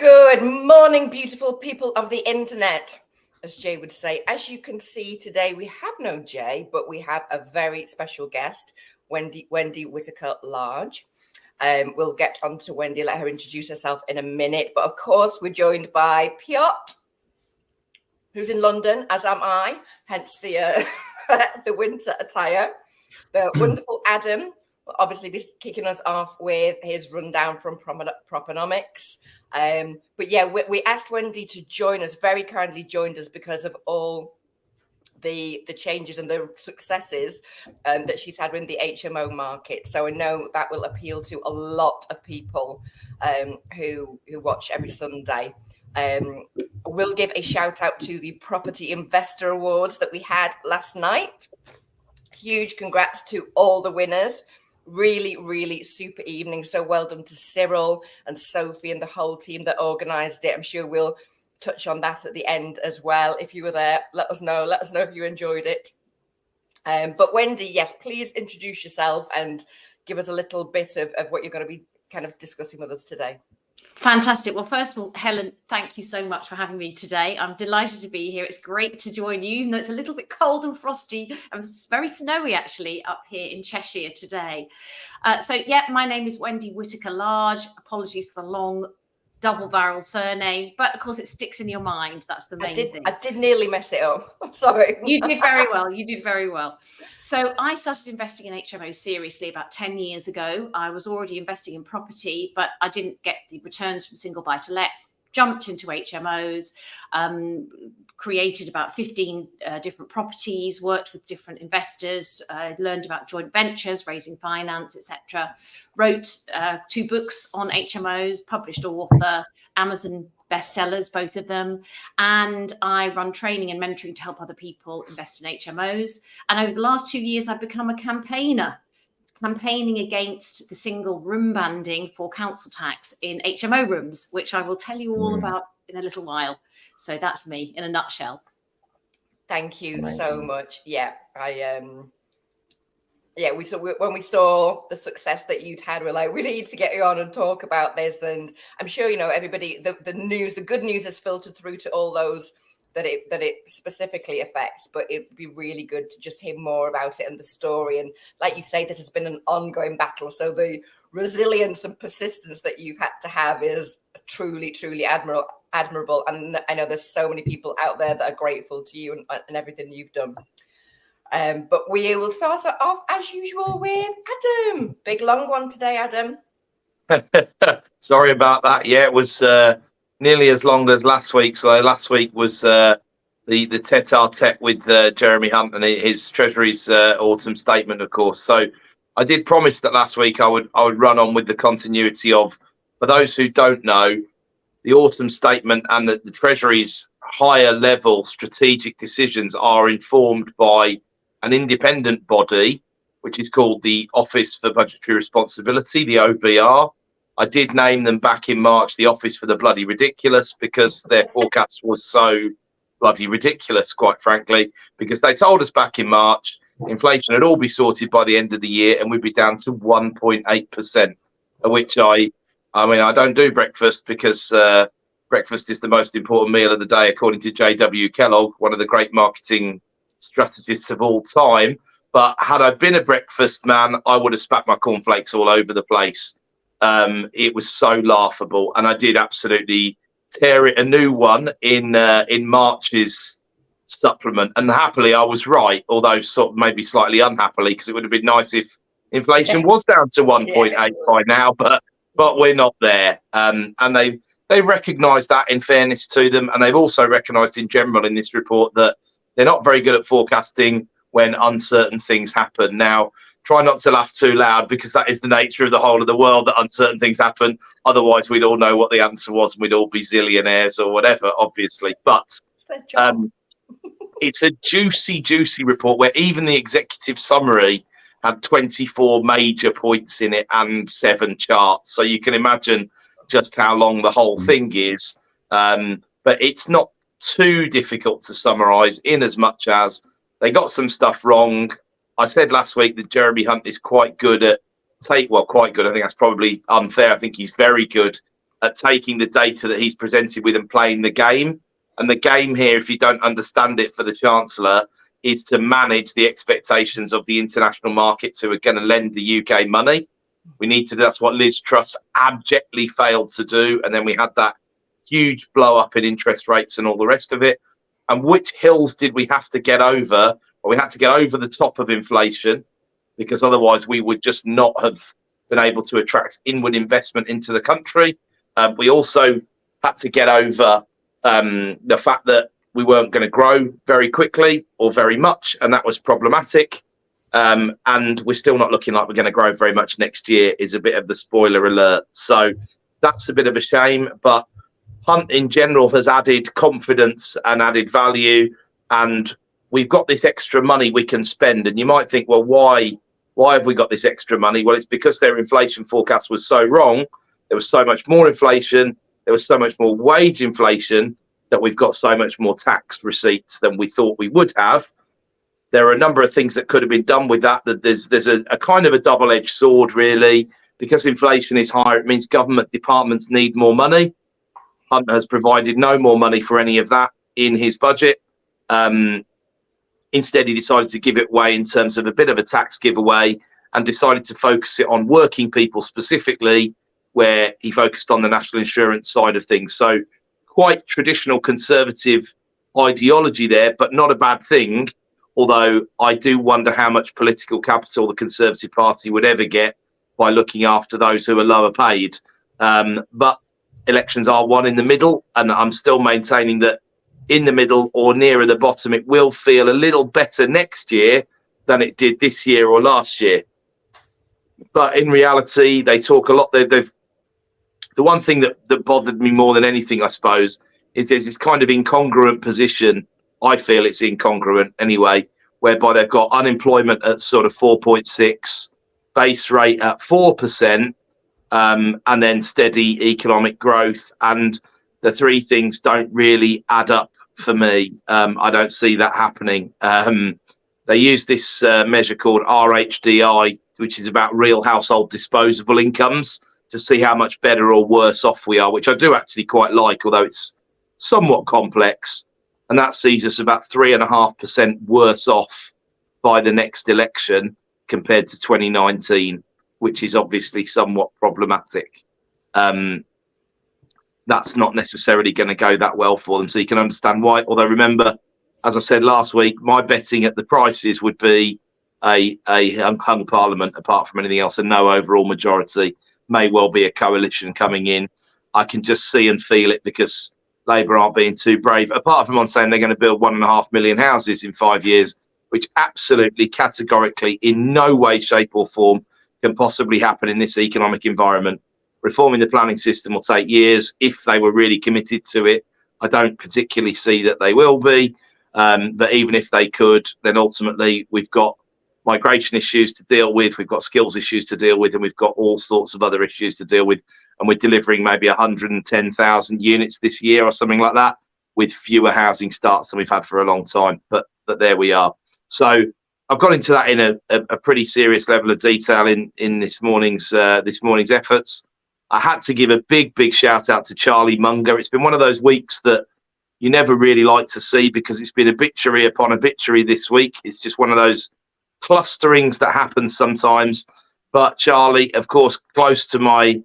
Good morning, beautiful people of the internet, as Jay would say. As you can see today, we have no Jay, but we have a very special guest, Wendy Whitaker Large. We'll get on to Wendy, let her introduce herself in a minute. But of course, we're joined by Piotr, who's in London, as am I, hence the the winter attire. The wonderful Adam will obviously be kicking us off with his rundown from Proponomics. But yeah, we asked Wendy to join us, very kindly joined us because of all the changes and the successes that she's had in the HMO market. So I know that will appeal to a lot of people who watch every Sunday. We'll give a shout out to the Property Investor Awards that we had last night. Huge congrats to all the winners. Really, really super evening. So well done to Cyril and Sophie and the whole team that organised it. I'm sure we'll touch on that at the end as well. If you were there, let us know. Let us know if you enjoyed it. But Wendy, yes, please introduce yourself and give us a little bit of what you're going to be kind of discussing with us today. Fantastic. Well, first of all, Helen, thank you so much for having me today. I'm delighted to be here. It's great to join you, even though it's a little bit cold and frosty and very snowy actually up here in Cheshire today. My name is Wendy Whitaker Large. Apologies for the long double-barrel surname, but of course it sticks in your mind. That's the main thing. I did nearly mess it up. I'm sorry. You did very well. You did very well. So I started investing in HMOs seriously about 10 years ago. I was already investing in property, but I didn't get the returns from single buy-to-lets. Jumped into HMOs, created about 15 different properties, worked with different investors, learned about joint ventures, raising finance, etc. Wrote 2 books on HMOs, published author, Amazon bestsellers, both of them. And I run training and mentoring to help other people invest in HMOs. And over the last 2 years, I've become a campaigning against the single room banding for council tax in HMO rooms, which I will tell you all about in a little while. So that's me in a nutshell. Thank you so much. Yeah, when we saw the success that you'd had, we're like, we need to get you on and talk about this. And I'm sure, you know, everybody, the good news is filtered through to all those that it specifically affects, but it'd be really good to just hear more about it and the story. And like you say, this has been an ongoing battle. So the resilience and persistence that you've had to have is truly, truly admirable. And I know there's so many people out there that are grateful to you and everything you've done. But we will start off as usual with Adam. Big long one today, Adam. Sorry about that. Yeah, it was nearly as long as last week. So last week was the tete-a-tete with Jeremy Hunt and his Treasury's autumn statement, of course. So I did promise that last week I would run on with the continuity of, for those who don't know, the autumn statement and the Treasury's higher level strategic decisions are informed by an independent body, which is called the Office for Budgetary Responsibility, the OBR. I did name them back in March the Office for the Bloody Ridiculous, because their forecast was so bloody ridiculous, quite frankly, because they told us back in March inflation would all be sorted by the end of the year and we'd be down to 1.8%, of which I don't do breakfast because breakfast is the most important meal of the day, according to J.W. Kellogg, one of the great marketing strategists of all time. But had I been a breakfast man, I would have spat my cornflakes all over the place. It was so laughable, and I did absolutely tear it a new one in March's supplement. And happily, I was right, although sort of maybe slightly unhappily, because it would have been nice if inflation was down to 1.8 by now, but we're not there. And they recognised that, in fairness to them, and they've also recognised in general in this report that they're not very good at forecasting when uncertain things happen. Now, try not to laugh too loud, because that is the nature of the whole of the world, that uncertain things happen. Otherwise, we'd all know what the answer was and we'd all be zillionaires or whatever, obviously. But it's a juicy, juicy report where even the executive summary had 24 major points in it and 7 charts. So you can imagine just how long the whole thing is. But it's not too difficult to summarise, in as much as they got some stuff wrong. I said last week that Jeremy Hunt is quite good at quite good. I think that's probably unfair. I think he's very good at taking the data that he's presented with and playing the game. And the game here, if you don't understand it for the Chancellor, is to manage the expectations of the international markets who are going to lend the UK money. We need to, that's what Liz Truss abjectly failed to do. And then we had that huge blow up in interest rates and all the rest of it. And which hills did we have to get over? Well, we had to get over the top of inflation, because otherwise we would just not have been able to attract inward investment into the country. We also had to get over the fact that we weren't going to grow very quickly or very much, and that was problematic. And we're still not looking like we're going to grow very much next year, is a bit of the spoiler alert. So that's a bit of a shame, but Hunt in general has added confidence and added value, and we've got this extra money we can spend. And you might think, well, why have we got this extra money? Well, it's because their inflation forecast was so wrong. There was so much more inflation. There was so much more wage inflation that we've got so much more tax receipts than we thought we would have. There are a number of things that could have been done with that. That there's a kind of a double-edged sword, really. Because inflation is higher, it means government departments need more money. Hunt has provided no more money for any of that in his budget. Instead, he decided to give it away in terms of a bit of a tax giveaway, and decided to focus it on working people specifically, where he focused on the national insurance side of things. So quite traditional conservative ideology there, but not a bad thing. Although I do wonder how much political capital the Conservative Party would ever get by looking after those who are lower paid. But elections are won in the middle, and I'm still maintaining that in the middle or nearer the bottom, it will feel a little better next year than it did this year or last year. But in reality, they talk a lot. The one thing that bothered me more than anything, I suppose, is there's this kind of incongruent position. I feel it's incongruent anyway, whereby they've got unemployment at sort of 4.6, base rate at 4%, and then steady economic growth. And the three things don't really add up for me. I don't see that happening. They use this measure called RHDI, which is about real household disposable incomes, to see how much better or worse off we are, which I do actually quite like, although it's somewhat complex. And that sees us about 3.5% worse off by the next election compared to 2019, which is obviously somewhat problematic. That's not necessarily going to go that well for them. So you can understand why. Although remember, as I said last week, my betting at the prices would be a hung parliament apart from anything else, and no overall majority. May well be a coalition coming in. I can just see and feel it, because Labour aren't being too brave, apart from on saying they're going to build 1.5 million houses in 5 years, which absolutely categorically in no way, shape or form can possibly happen in this economic environment. Reforming the planning system will take years if they were really committed to it. I don't particularly see that they will be. But even if they could, then ultimately we've got migration issues to deal with, we've got skills issues to deal with, and we've got all sorts of other issues to deal with. And we're delivering maybe 110,000 units this year or something like that, with fewer housing starts than we've had for a long time. But there we are. So I've got into that in a pretty serious level of detail in this morning's efforts. I had to give a big shout out to Charlie Munger. It's been one of those weeks that you never really like to see, because it's been obituary upon obituary this week. It's just one of those clusterings that happens sometimes. But Charlie, of course, close to my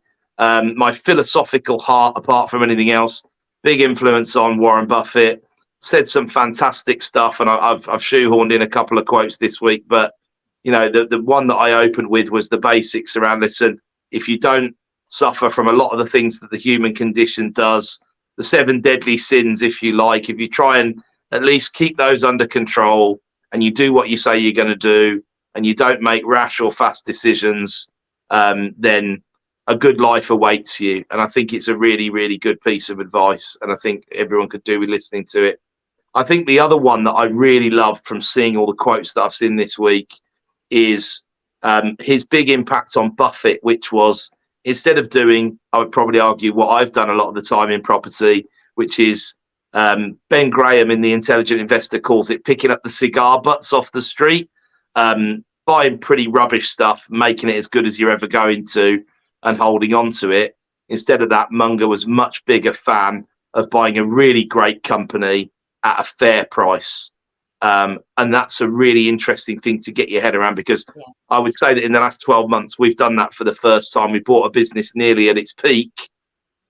philosophical heart, apart from anything else, big influence on Warren Buffett, said some fantastic stuff, and I've shoehorned in a couple of quotes this week. But you know, the one that I opened with was the basics around, listen, if you don't suffer from a lot of the things that the human condition does, the 7 deadly sins, if you like, if you try and at least keep those under control, and you do what you say you're going to do, and you don't make rash or fast decisions, then a good life awaits you. And I think it's a really, really good piece of advice, and I think everyone could do with listening to it. I think the other one that I really loved from seeing all the quotes that I've seen this week is his big impact on Buffett, which was, instead of doing, I would probably argue, what I've done a lot of the time in property, which is Ben Graham in The Intelligent Investor calls it picking up the cigar butts off the street, buying pretty rubbish stuff, making it as good as you're ever going to, and holding on to it. Instead of that, Munger was much bigger fan of buying a really great company at a fair price. And that's a really interesting thing to get your head around, because I would say that in the last 12 months, we've done that for the first time. We bought a business nearly at its peak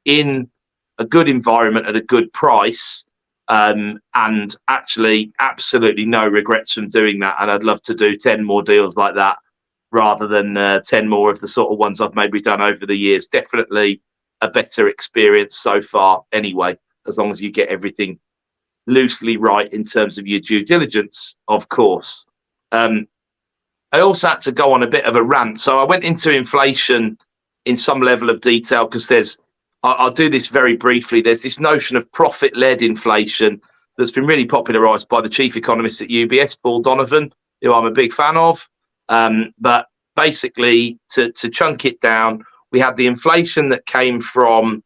in a good environment at a good price, and actually absolutely no regrets from doing that. And I'd love to do 10 more deals like that rather than 10 more of the sort of ones I've maybe done over the years. Definitely a better experience so far anyway, as long as you get everything loosely right in terms of your due diligence, of course. I also had to go on a bit of a rant. So I went into inflation in some level of detail, because I'll do this very briefly. There's this notion of profit-led inflation that's been really popularised by the chief economist at UBS, Paul Donovan, who I'm a big fan of. But basically, to chunk it down, we had the inflation that came from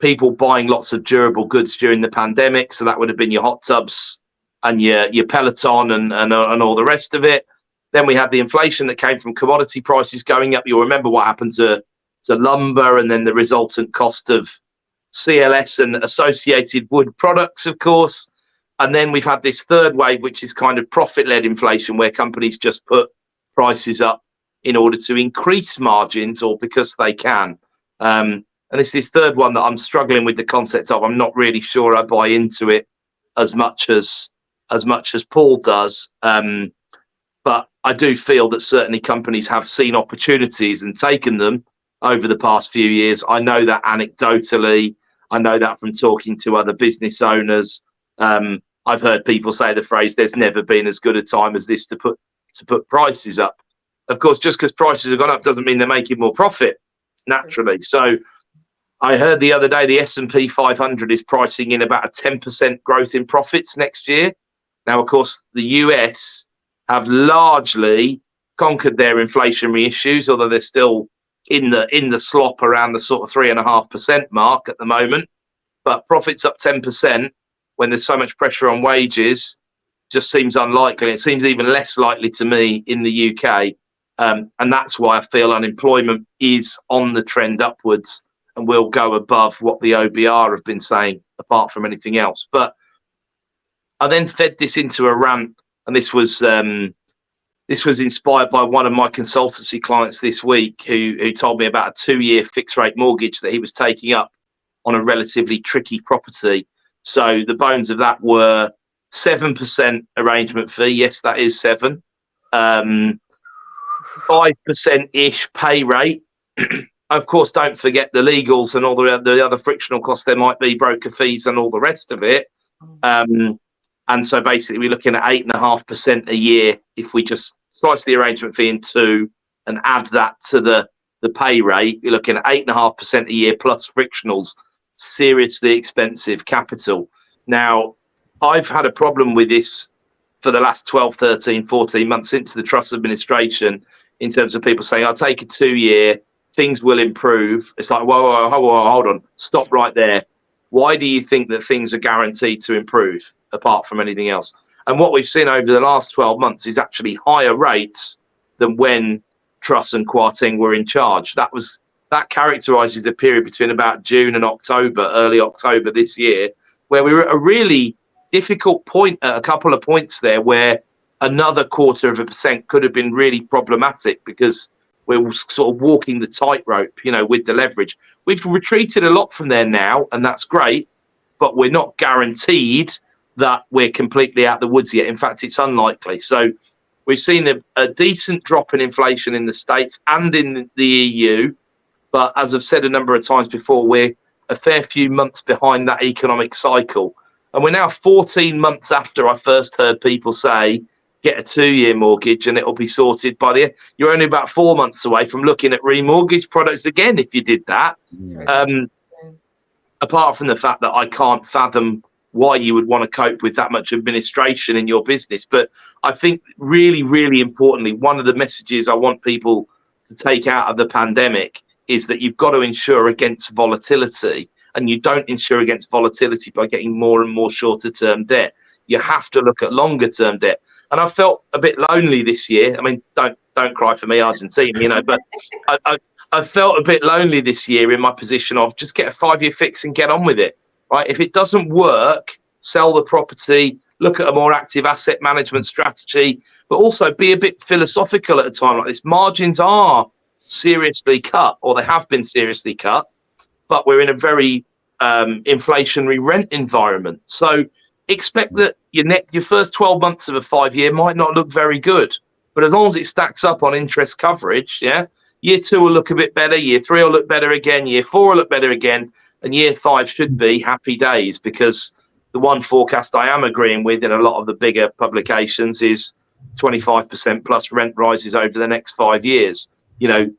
people buying lots of durable goods during the pandemic. So that would have been your hot tubs and your Peloton and all the rest of it. Then we had the inflation that came from commodity prices going up. You'll remember what happened to lumber, and then the resultant cost of CLS and associated wood products, of course. And then we've had this third wave, which is kind of profit-led inflation, where companies just put prices up in order to increase margins or because they can. And it's this third one that I'm struggling with the concept of. I'm not really sure I buy into it as much as Paul does. But I do feel that certainly companies have seen opportunities and taken them over the past few years. I know that anecdotally. I know that from talking to other business owners. I've heard people say the phrase, "There's never been as good a time as this to put prices up." Of course, just because prices have gone up doesn't mean they're making more profit, naturally. So I heard the other day the S&P 500 is pricing in about a 10% growth in profits next year. Now, of course, the US have largely conquered their inflationary issues, although they're still in the slop around the sort of 3.5% mark at the moment. But profits up 10% when there's so much pressure on wages just seems unlikely. It seems even less likely to me in the UK. And that's why I feel unemployment is on the trend upwards and will go above what the OBR have been saying, apart from anything else. But I then fed this into a rant, and this was inspired by one of my consultancy clients this week who told me about a 2-year fixed rate mortgage that he was taking up on a relatively tricky property. So the bones of that were 7% arrangement fee. Yes, that is 7. 5%-ish pay rate. Of course, don't forget the legals and all the other frictional costs there might be, broker fees and all the rest of it. And so basically we're looking at 8.5% a year if we just slice the arrangement fee in 2 and add that to the pay rate. You're looking at 8.5% a year plus frictionals. Seriously expensive capital. Now, I've had a problem with this for the last 12, 13, 14 months into the trust administration, in terms of people saying, I'll take a 2-year, things will improve. It's like, whoa, hold on, stop right there. Why do you think that things are guaranteed to improve apart from anything else? And what we've seen over the last 12 months is actually higher rates than when Truss and Kwarteng were in charge. That characterises the period between about June and October, early October this year, where we were at a really difficult point at a couple of points there, where another 0.25% could have been really problematic, because we're sort of walking the tightrope, with the leverage. We've retreated a lot from there now, and that's great, but we're not guaranteed that we're completely out the woods yet. In fact, it's unlikely. So we've seen a decent drop in inflation in the States and in the EU. But as I've said a number of times before, we're a fair few months behind that economic cycle. And we're now 14 months after I first heard people say, get a 2-year mortgage and it'll be sorted by the end. You're only about 4 months away from looking at remortgage products again if you did that. Apart from the fact that I can't fathom why you would want to cope with that much administration in your business. But I think really, really importantly, one of the messages I want people to take out of the pandemic is that you've got to insure against volatility, and you don't insure against volatility by getting more and more shorter term debt. You have to look at longer term debt. And I felt a bit lonely this year. I mean, don't cry for me, Argentina, but I felt a bit lonely this year in my position of just get a 5-year fix and get on with it, right? If it doesn't work, sell the property, look at a more active asset management strategy, but also be a bit philosophical at a time like this. Margins are seriously cut, or they have been seriously cut, but we're in a very inflationary rent environment. So expect that your first 12 months of a 5-year might not look very good, but as long as it stacks up on interest coverage, yeah, year 2 will look a bit better, year 3 will look better again, year 4 will look better again, and year 5 should be happy days, because the one forecast I am agreeing with in a lot of the bigger publications is 25% plus rent rises over the next 5 years. You know,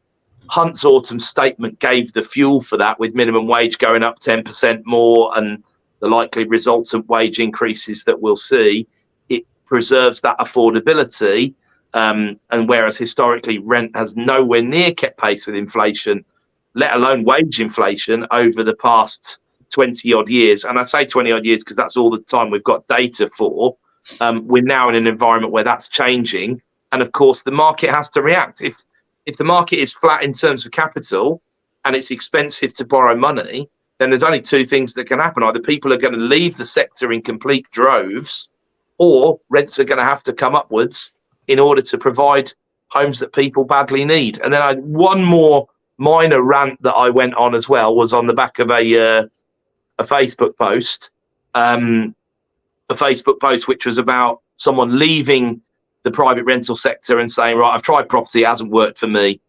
Hunt's autumn statement gave the fuel for that, with minimum wage going up 10% more and the likely resultant wage increases that we'll see. It preserves that affordability. And whereas historically rent has nowhere near kept pace with inflation, let alone wage inflation over the past 20 odd years. And I say 20 odd years because that's all the time we've got data for. We're now in an environment where that's changing. And of course, the market has to react. If the market is flat in terms of capital and it's expensive to borrow money, then there's only 2 things that can happen. Either people are going to leave the sector in complete droves, or rents are going to have to come upwards in order to provide homes that people badly need. And then one more minor rant that I went on as well was on the back of a Facebook post, which was about someone leaving the private rental sector and saying, right, I've tried property, it hasn't worked for me,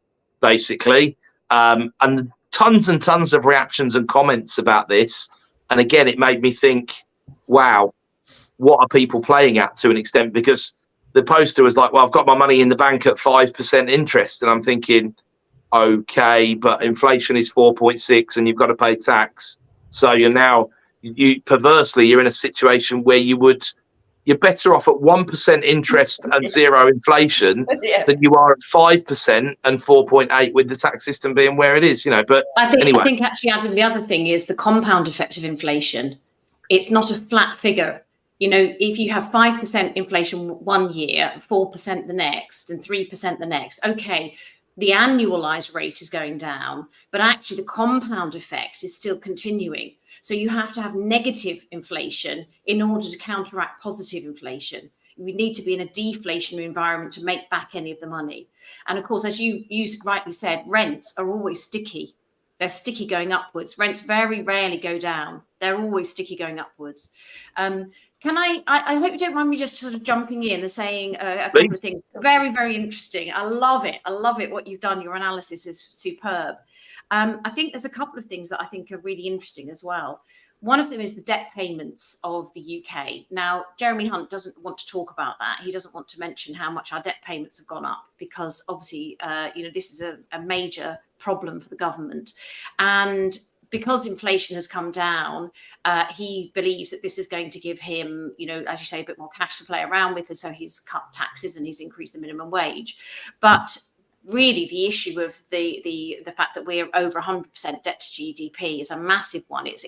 basically. And tons and tons of reactions and comments about this. And again, it made me think, wow, what are people playing at to an extent? Because the poster was like, well, I've got my money in the bank at 5% interest. And I'm thinking, okay, but inflation is 4.6 and you've got to pay tax. So you perversely, you're in a situation where you're better off at 1% interest and 0 inflation than you are at 5% and 4.8 with the tax system being where it is, you know. But I anyway. think actually, Adam, the other thing is the compound effect of inflation. It's not a flat figure. You know, if you have 5% inflation one year, 4% the next, and 3% the next, okay, the annualized rate is going down, but actually the compound effect is still continuing. So you have to have negative inflation in order to counteract positive inflation. We need to be in a deflationary environment to make back any of the money. And of course, as you rightly said, rents are always sticky. They're sticky going upwards. Rents very rarely go down. They're always sticky going upwards. I hope you don't mind me just sort of jumping in and saying a couple of things. Very, very interesting. I love it. What you've done. Your analysis is superb. I think there's a couple of things that I think are really interesting as well. One of them is the debt payments of the UK. Now, Jeremy Hunt doesn't want to talk about that. He doesn't want to mention how much our debt payments have gone up because obviously, this is a major problem for the government. And because inflation has come down, he believes that this is going to give him, as you say, a bit more cash to play around with. And so he's cut taxes and he's increased the minimum wage. But really, the issue of the fact that we're over 100% debt to GDP is a massive one. It's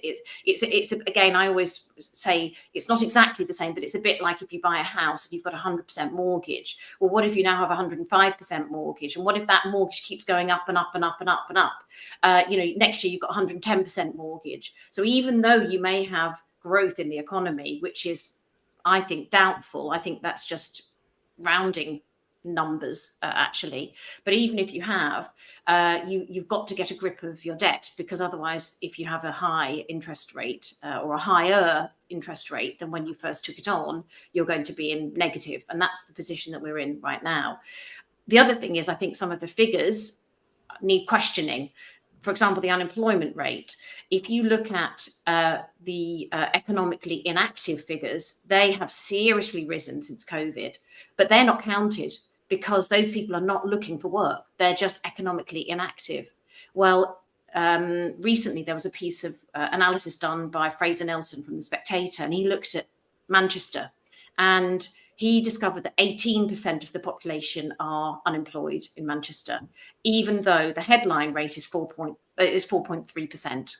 again, I always say it's not exactly the same, but it's a bit like if you buy a house and you've got 100% mortgage. Well, what if you now have 105% mortgage? And what if that mortgage keeps going up and up and up and up and up? Next year you've got 110% mortgage. So even though you may have growth in the economy, which is, I think, doubtful, I think that's just rounding numbers actually, but even if you have, you've got to get a grip of your debt, because otherwise, if you have a high interest rate or a higher interest rate than when you first took it on, you're going to be in negative, and that's the position that we're in right now. The other thing is, I think some of the figures need questioning. For example, the unemployment rate. If you look at the economically inactive figures, they have seriously risen since COVID, but they're not counted, because those people are not looking for work. They're just economically inactive. Well, recently there was a piece of analysis done by Fraser Nelson from The Spectator, and he looked at Manchester, and he discovered that 18% of the population are unemployed in Manchester, even though the headline rate is 4.3%.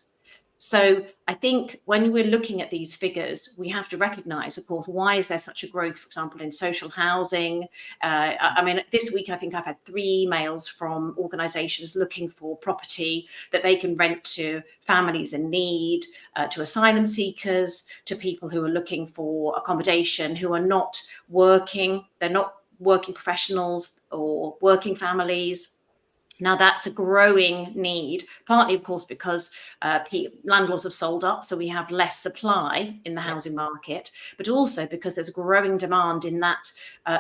So I think when we're looking at these figures, we have to recognise, of course, why is there such a growth, for example, in social housing? I mean, this week, I think I've had 3 emails from organisations looking for property that they can rent to families in need, to asylum seekers, to people who are looking for accommodation, who are not working. They're not working professionals or working families. Now, that's a growing need, partly, of course, because landlords have sold up, so we have less supply in the housing market, but also because there's a growing demand in that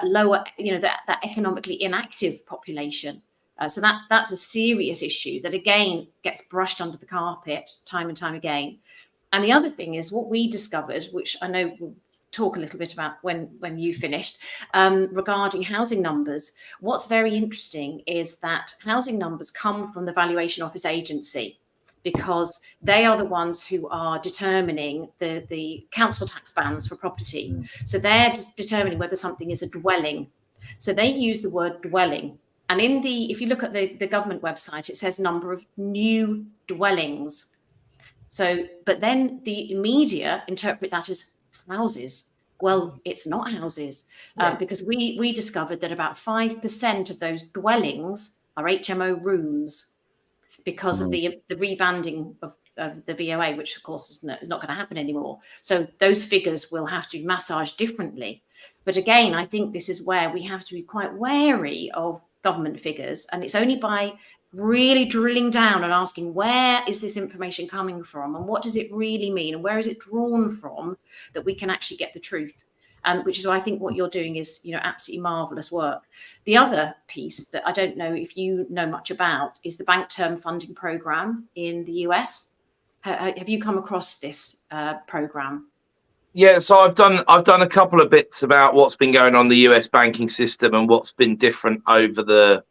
lower, that economically inactive population. So that's a serious issue that, again, gets brushed under the carpet time and time again. And the other thing is what we discovered, which I know we'll talk a little bit about when you finished, regarding housing numbers. What's very interesting is that housing numbers come from the Valuation Office Agency, because they are the ones who are determining the council tax bands for property. So they're determining whether something is a dwelling. So they use the word dwelling. And if you look at the government website, it says number of new dwellings. So, but then the media interpret that as houses. Well, it's not houses, because we discovered that about 5% of those dwellings are HMO rooms because of the rebanding of the VOA, which of course is not going to happen anymore. So those figures will have to be massaged differently. But again, I think this is where we have to be quite wary of government figures, and it's only by really drilling down and asking, where is this information coming from, and what does it really mean, and where is it drawn from, that we can actually get the truth. Which is why I think what you're doing is, absolutely marvelous work. The other piece that I don't know if you know much about is the bank term funding program in the US. Have you come across this program? Yeah, so I've done a couple of bits about what's been going on in the US banking system and what's been different over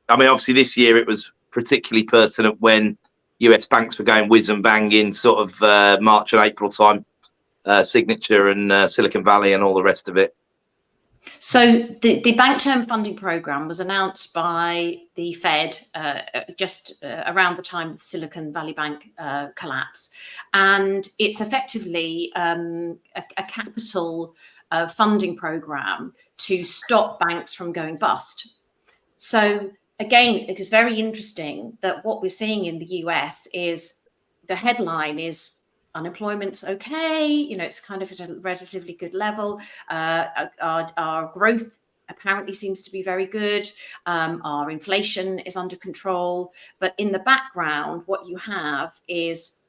obviously this year it was particularly pertinent when US banks were going whiz and bang in sort of March and April time, Signature and Silicon Valley and all the rest of it. So the bank term funding program was announced by the Fed just around the time of the Silicon Valley Bank collapse. And it's effectively a capital funding program to stop banks from going bust. So again, it is very interesting that what we're seeing in the US is the headline is unemployment's okay, it's kind of at a relatively good level. Our growth apparently seems to be very good. Our inflation is under control. But in the background, what you have is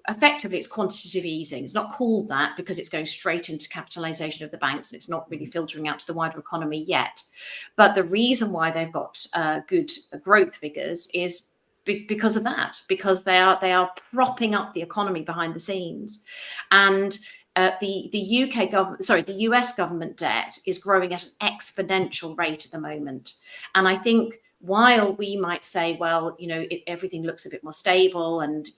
effectively it's quantitative easing. It's not called that because it's going straight into capitalization of the banks, and it's not really filtering out to the wider economy yet. But the reason why they've got good growth figures is because of that, because they are propping up the economy behind the scenes. And the US government debt is growing at an exponential rate at the moment. And I think while we might say, well, everything looks a bit more stable, and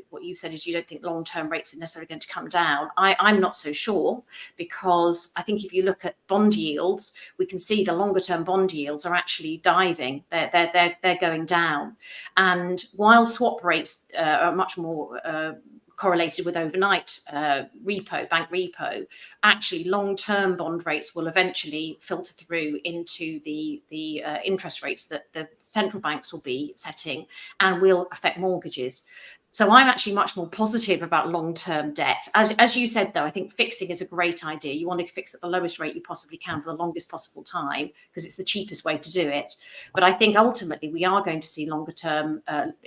what you said is you don't think long-term rates are necessarily going to come down. I'm not so sure, because I think if you look at bond yields, we can see the longer-term bond yields are actually diving. They're going down, and while swap rates are much more correlated with overnight bank repo, actually long-term bond rates will eventually filter through into the interest rates that the central banks will be setting, and will affect mortgages. So I'm actually much more positive about long-term debt. As you said, though, I think fixing is a great idea. You want to fix at the lowest rate you possibly can for the longest possible time, because it's the cheapest way to do it. But I think ultimately we are going to see longer-term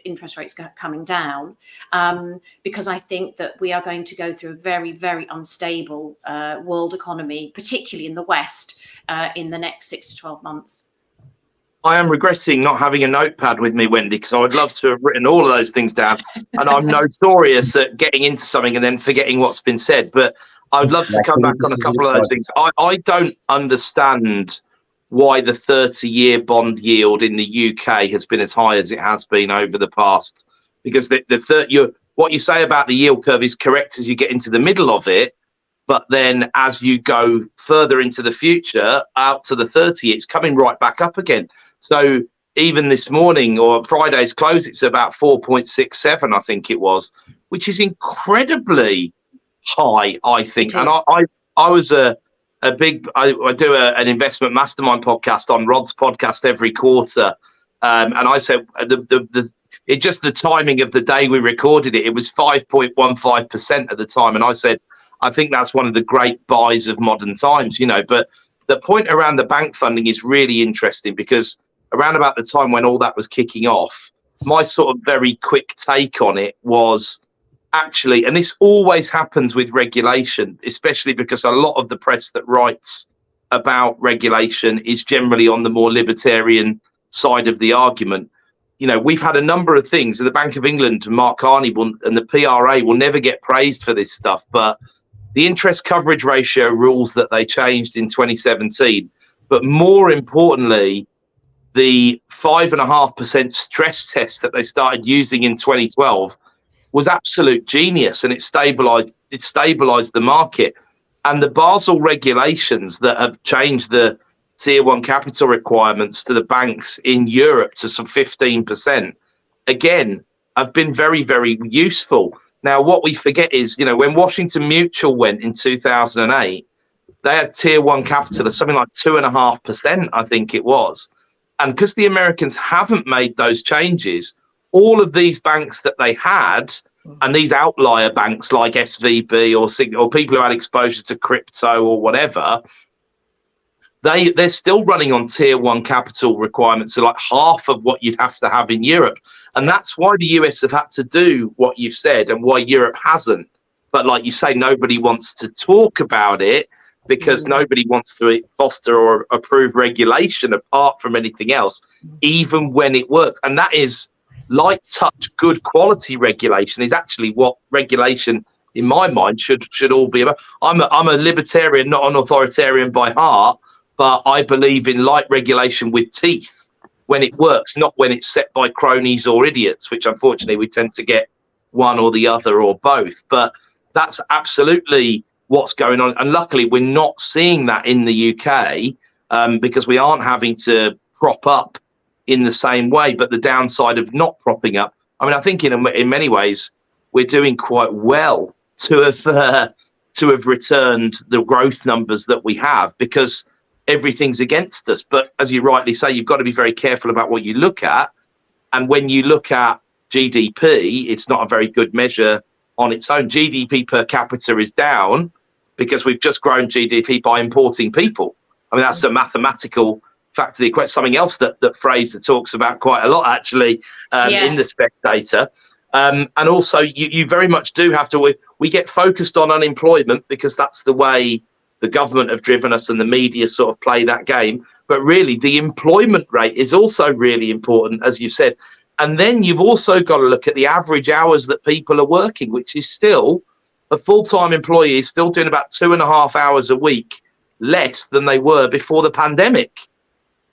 interest rates coming down, because I think that we are going to go through a very, very unstable world economy, particularly in the West, in the next 6 to 12 months. I am regretting not having a notepad with me, Wendy, because I would love to have written all of those things down. And I'm notorious at getting into something and then forgetting what's been said. But I would love to come back on a couple of those things. I don't understand why the 30-year bond yield in the UK has been as high as it has been over the past. Because what you say about the yield curve is correct as you get into the middle of it. But then as you go further into the future, out to the 30, it's coming right back up again. So even this morning or Friday's close, it's about 4.67, I think it was, which is incredibly high, I think. And I was I do an investment mastermind podcast on Rod's podcast every quarter. And I said the timing of the day we recorded it was 5.15% at the time. And I said, I think that's one of the great buys of modern times, but the point around the bank funding is really interesting, because around about the time when all that was kicking off, my sort of very quick take on it was actually, and this always happens with regulation, especially because a lot of the press that writes about regulation is generally on the more libertarian side of the argument. We've had a number of things. The Bank of England, Mark Carney and the PRA will never get praised for this stuff, but the interest coverage ratio rules that they changed in 2017, but more importantly, the 5.5% stress test that they started using in 2012 was absolute genius, and it stabilized the market. And the Basel regulations that have changed the tier 1 capital requirements to the banks in Europe to some 15%, again, have been very, very useful. Now, what we forget is, when Washington Mutual went in 2008, they had tier 1 capital of something like 2.5%, I think it was. And because the Americans haven't made those changes, all of these banks that they had, and these outlier banks like SVB or people who had exposure to crypto or whatever, they're still running on tier 1 capital requirements, so like half of what you'd have to have in Europe. And that's why the US have had to do what you've said and why Europe hasn't. But like you say, nobody wants to talk about it because nobody wants to foster or approve regulation apart from anything else, even when it works. And that is light touch, good quality regulation is actually what regulation, in my mind, should all be about. I'm a libertarian, not an authoritarian by heart, but I believe in light regulation with teeth when it works, not when it's set by cronies or idiots, which unfortunately we tend to get one or the other or both. But that's absolutely what's going on. And luckily, we're not seeing that in the UK because we aren't having to prop up in the same way. But the downside of not propping up, I mean, I think in many ways, we're doing quite well to have returned the growth numbers that we have, because everything's against us. But as you rightly say, you've got to be very careful about what you look at. And when you look at GDP, it's not a very good measure on its own. GDP per capita is down because we've just grown GDP by importing people. I mean, that's a mathematical fact of the equation. Something else that Fraser talks about quite a lot, actually, in The Spectator. And also, you very much do have to. We get focused on unemployment because that's the way the government have driven us and the media sort of play that game. But really, the employment rate is also really important, as you said. And then you've also got to look at the average hours that people are working, which is still, a full-time employee is still doing about 2.5 hours a week less than they were before the pandemic.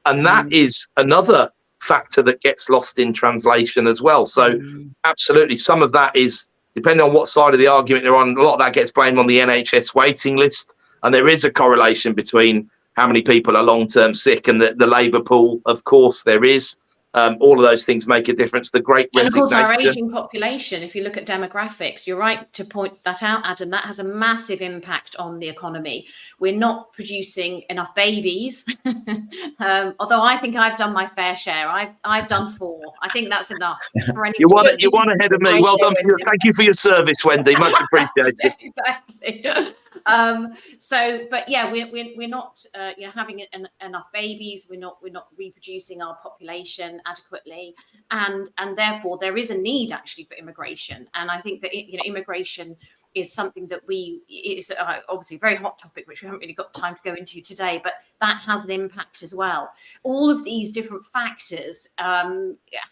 And that is another factor that gets lost in translation as well. So absolutely, some of that is, depending on what side of the argument they're on, a lot of that gets blamed on the NHS waiting list. And there is a correlation between how many people are long-term sick and the labour pool. Of course, there is. All of those things make a difference. The great resignation. And of course, our ageing population, if you look at demographics, you're right to point that out, Adam, that has a massive impact on the economy. We're not producing enough babies. Although I think I've done my fair share. I've done 4. I think that's enough for any. You won ahead of me. Well done. Thank you for your service, Wendy. Much appreciated. Exactly. But yeah, we're not having enough babies. We're not reproducing our population adequately, and therefore there is a need actually for immigration. And I think that immigration is something that is obviously a very hot topic, which we haven't really got time to go into today, but that has an impact as well. All of these different factors have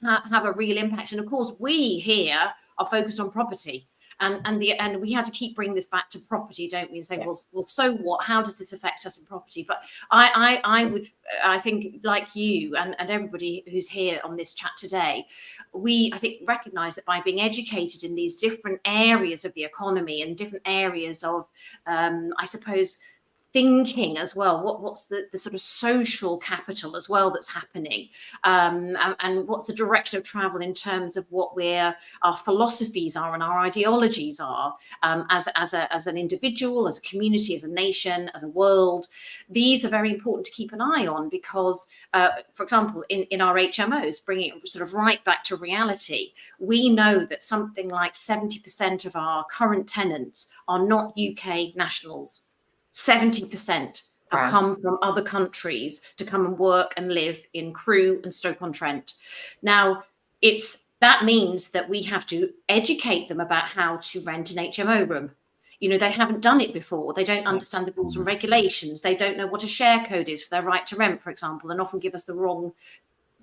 a real impact, and of course we here are focused on property. And we had to keep bringing this back to property, don't we? And say, well, so what? How does this affect us in property? But I think, like you and everybody who's here on this chat today, I think recognise that by being educated in these different areas of the economy and different areas of, I suppose, thinking as well, what's the sort of social capital as well that's happening, and what's the direction of travel in terms of what our philosophies are and our ideologies are, as an individual, as a community, as a nation, as a world. These are very important to keep an eye on because, for example, in our HMOs, bringing it sort of right back to reality, we know that something like 70% of our current tenants are not UK nationals. 70% have come from other countries to come and work and live in Crewe and Stoke-on-Trent. Now, that means that we have to educate them about how to rent an HMO room. They haven't done it before. They don't understand the rules and regulations. They don't know what a share code is for their right to rent, for example, and often give us the wrong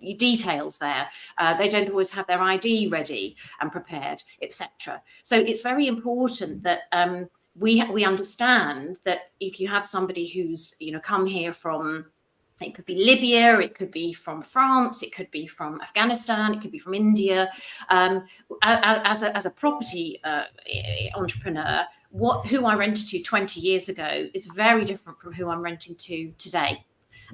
details there. They don't always have their ID ready and prepared, etc. So it's very important that we understand that if you have somebody who's come here from, it could be Libya, it could be from France, it could be from Afghanistan, it could be from India, as a property entrepreneur, who I rented to 20 years ago is very different from who I'm renting to today.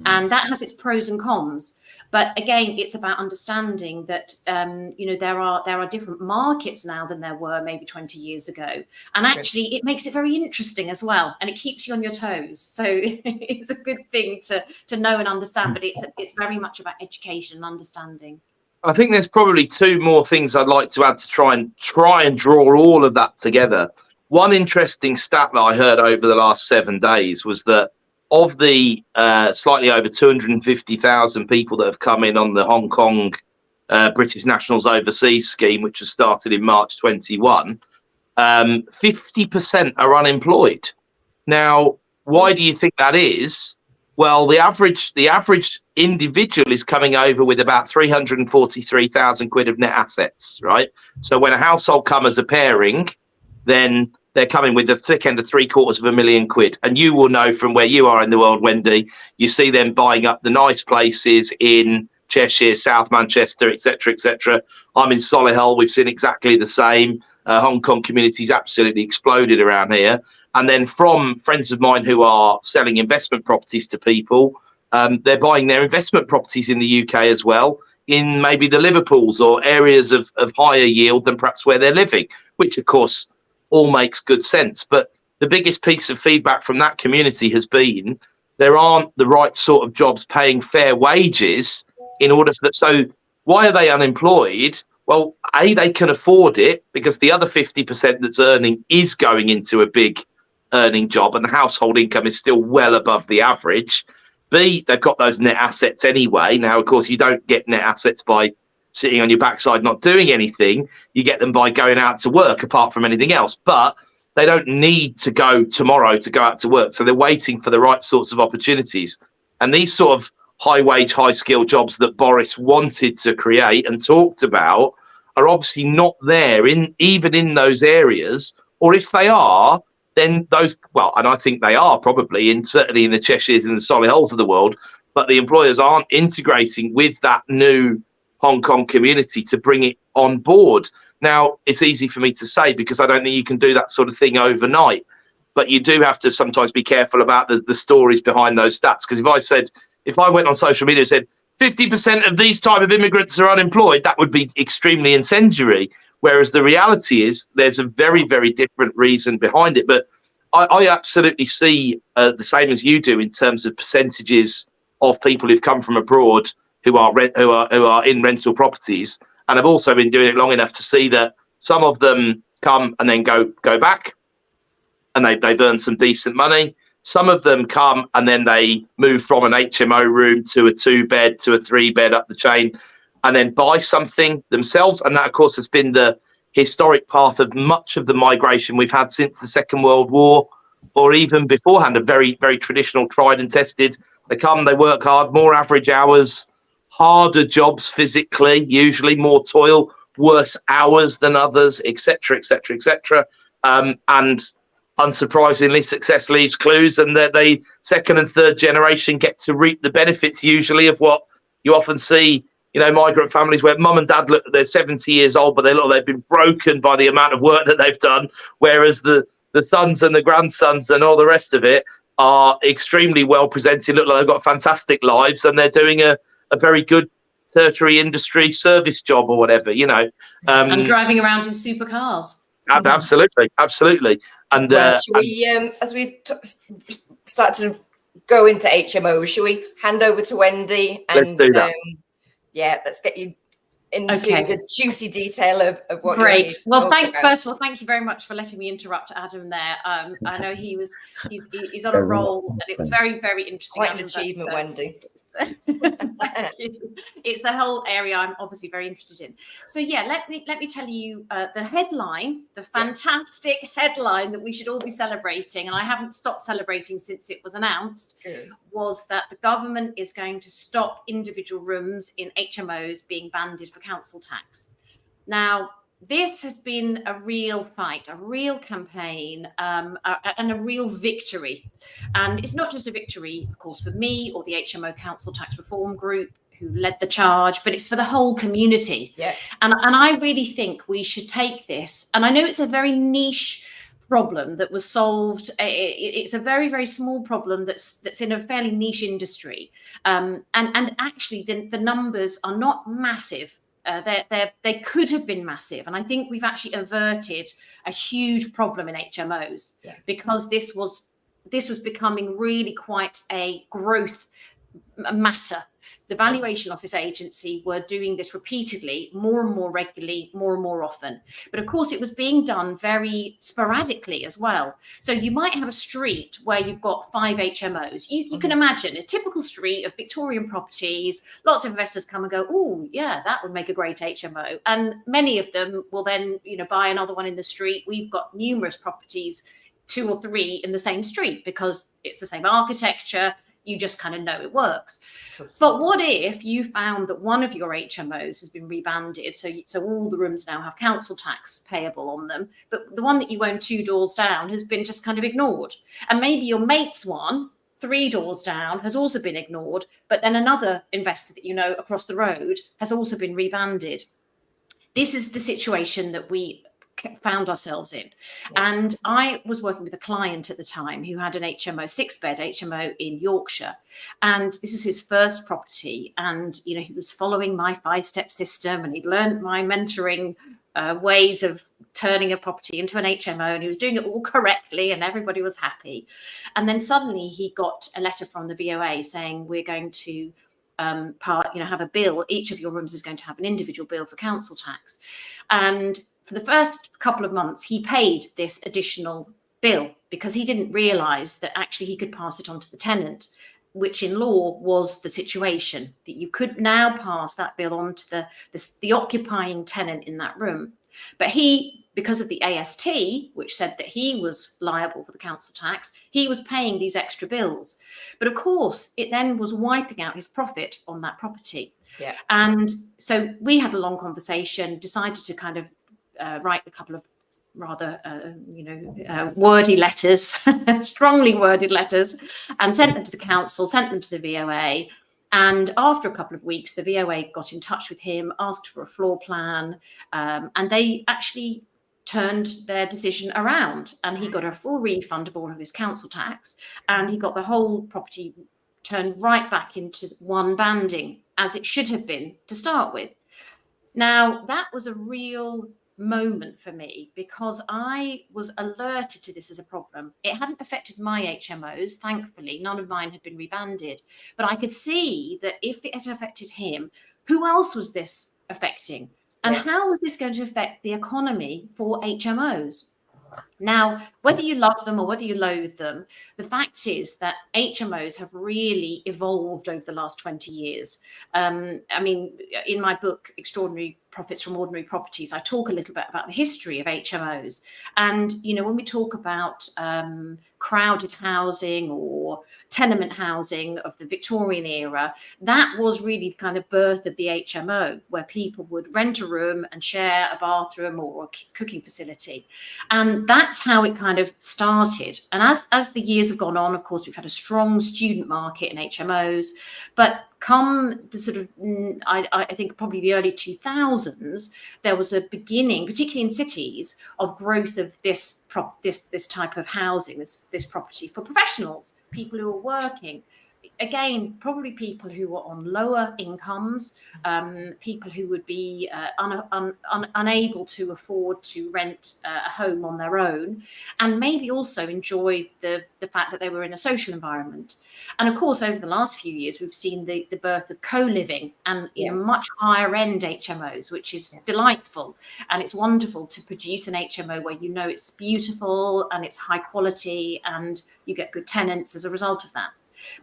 And that has its pros and cons. But again, it's about understanding that, there are different markets now than there were maybe 20 years ago. And actually, it makes it very interesting as well. And it keeps you on your toes. So it's a good thing to know and understand. But it's very much about education and understanding. I think there's probably two more things I'd like to add to try and draw all of that together. One interesting stat that I heard over the last 7 days was that of the slightly over 250,000 people that have come in on the Hong Kong British Nationals Overseas Scheme, which was started in March 21, 50% are unemployed. Now, why do you think that is? Well, the average individual is coming over with about 343,000 quid of net assets, right? So when a household come as a pairing, then they're coming with the thick end of 750,000 quid. And you will know from where you are in the world, Wendy, you see them buying up the nice places in Cheshire, South Manchester, etc., etc. I'm in Solihull. We've seen exactly the same. Hong Kong community's absolutely exploded around here. And then from friends of mine who are selling investment properties to people, they're buying their investment properties in the UK as well, in maybe the Liverpools or areas of higher yield than perhaps where they're living, which, of course, all makes good sense. But the biggest piece of feedback from that community has been there aren't the right sort of jobs paying fair wages in order for that. So why are they unemployed? Well, A, they can afford it because the other 50% that's earning is going into a big earning job and the household income is still well above the average. B, they've got those net assets anyway. Now, of course, you don't get net assets by sitting on your backside not doing anything. You get them by going out to work apart from anything else. But they don't need to go tomorrow to go out to work. So they're waiting for the right sorts of opportunities. And these sort of high wage, high skill jobs that Boris wanted to create and talked about are obviously not there even in those areas. Or if they are, then those, well, and I think they are probably certainly in the Cheshires and the Solihull's of the world, but the employers aren't integrating with that new Hong Kong community to bring it on board. Now, it's easy for me to say because I don't think you can do that sort of thing overnight, but you do have to sometimes be careful about the stories behind those stats. Because if I went on social media and said 50% of these type of immigrants are unemployed, that would be extremely incendiary. Whereas the reality is there's a very, very different reason behind it. But I absolutely see the same as you do in terms of percentages of people who've come from abroad who are in rental properties, and I've also been doing it long enough to see that some of them come and then go back, and they've earned some decent money. Some of them come and then they move from an HMO room to a 2-bed to a 3-bed up the chain, and then buy something themselves. And that, of course, has been the historic path of much of the migration we've had since the Second World War, or even beforehand, a very, very traditional, tried and tested. They come, they work hard, more average hours, harder jobs physically, usually more toil, worse hours than others, etc., etc., etc. And unsurprisingly, success leaves clues, and that they second and third generation get to reap the benefits usually of what you often see, migrant families where mum and dad look, they're 70 years old, but they've been broken by the amount of work that they've done, whereas the sons and the grandsons and all the rest of it, are extremely well presented, look like they've got fantastic lives, and they're doing a very good tertiary industry service job or whatever, And driving around in supercars. Absolutely. And well, should we, as we've started to go into HMO, should we hand over to Wendy? And, let's do that. Let's get you into Okay. the juicy detail of what Great. you're here to Well, talk about. first of all, thank you very much for letting me interrupt Adam there. I know he's on a roll, and it's very, very interesting. Quite an achievement, Wendy. Thank you. It's the whole area I'm obviously very interested in. So yeah, let me tell you the headline, the fantastic headline that we should all be celebrating, and I haven't stopped celebrating since it was announced. Good. Was that the government is going to stop individual rooms in HMOs being banded for council tax. Now, this has been a real fight, a real campaign, and a real victory. And it's not just a victory, of course, for me or the HMO Council Tax Reform Group who led the charge, but it's for the whole community. Yeah. And I really think we should take this. And I know it's a very niche problem that was solved. It's a very, very small problem that's in a fairly niche industry. And actually the numbers are not massive. They could have been massive. And I think we've actually averted a huge problem in HMOs because this was becoming really quite a growth matter. The Valuation Office Agency were doing this repeatedly, more and more regularly, more and more often. But of course, it was being done very sporadically as well. So you might have a street where you've got 5 HMOs. You can imagine a typical street of Victorian properties. Lots of investors come and go, oh, yeah, that would make a great HMO. And many of them will then, buy another one in the street. We've got numerous properties, 2 or 3 in the same street because it's the same architecture. You just kind of know it works. But what if you found that one of your HMOs has been rebanded, so all the rooms now have council tax payable on them, but the one that you own 2 doors down has been just kind of ignored, and maybe your mate's one 3 doors down has also been ignored, but then another investor that you know across the road has also been rebanded. This is the situation that we found ourselves in. And I was working with a client at the time who had an HMO, 6-bed HMO in Yorkshire. And this is his first property. And, he was following my 5-step system, and he'd learned my mentoring ways of turning a property into an HMO, and he was doing it all correctly, and everybody was happy. And then suddenly he got a letter from the VOA saying, we're going to have a bill. Each of your rooms is going to have an individual bill for council tax. And for the first couple of months, he paid this additional bill because he didn't realise that actually he could pass it on to the tenant, which in law was the situation, that you could now pass that bill on to the occupying tenant in that room. But he, because of the AST, which said that he was liable for the council tax, he was paying these extra bills. But of course, it then was wiping out his profit on that property. Yeah. And so we had a long conversation, decided to kind of write a couple of rather, wordy letters, strongly worded letters, and sent them to the council, sent them to the VOA. And after a couple of weeks, the VOA got in touch with him, asked for a floor plan, and they actually turned their decision around. And he got a full refund of all of his council tax, and he got the whole property turned right back into one banding, as it should have been to start with. Now, that was a real moment for me because I was alerted to this as a problem. It hadn't affected my HMOs, thankfully. None of mine had been rebanded, but I could see that if it had affected him, who else was this affecting? And how was this going to affect the economy for HMOs? Now, whether you love them or whether you loathe them, the fact is that HMOs have really evolved over the last 20 years. I mean, in my book, Extraordinary Profits from Ordinary Properties, I talk a little bit about the history of HMOs. And, when we talk about crowded housing or tenement housing of the Victorian era, that was really the kind of birth of the HMO, where people would rent a room and share a bathroom or a cooking facility. And that's how it kind of started. And as the years have gone on, of course, we've had a strong student market in HMOs, but come the sort of, I think probably the early 2000s, there was a beginning, particularly in cities, of growth of this type of housing, this property for professionals, people who are working. Again, probably people who are on lower incomes, people who would be unable to afford to rent a home on their own, and maybe also enjoy the fact that they were in a social environment. And of course, over the last few years, we've seen the birth of co-living and much higher end HMOs, which is delightful. And it's wonderful to produce an HMO where you know it's beautiful and it's high quality and you get good tenants as a result of that.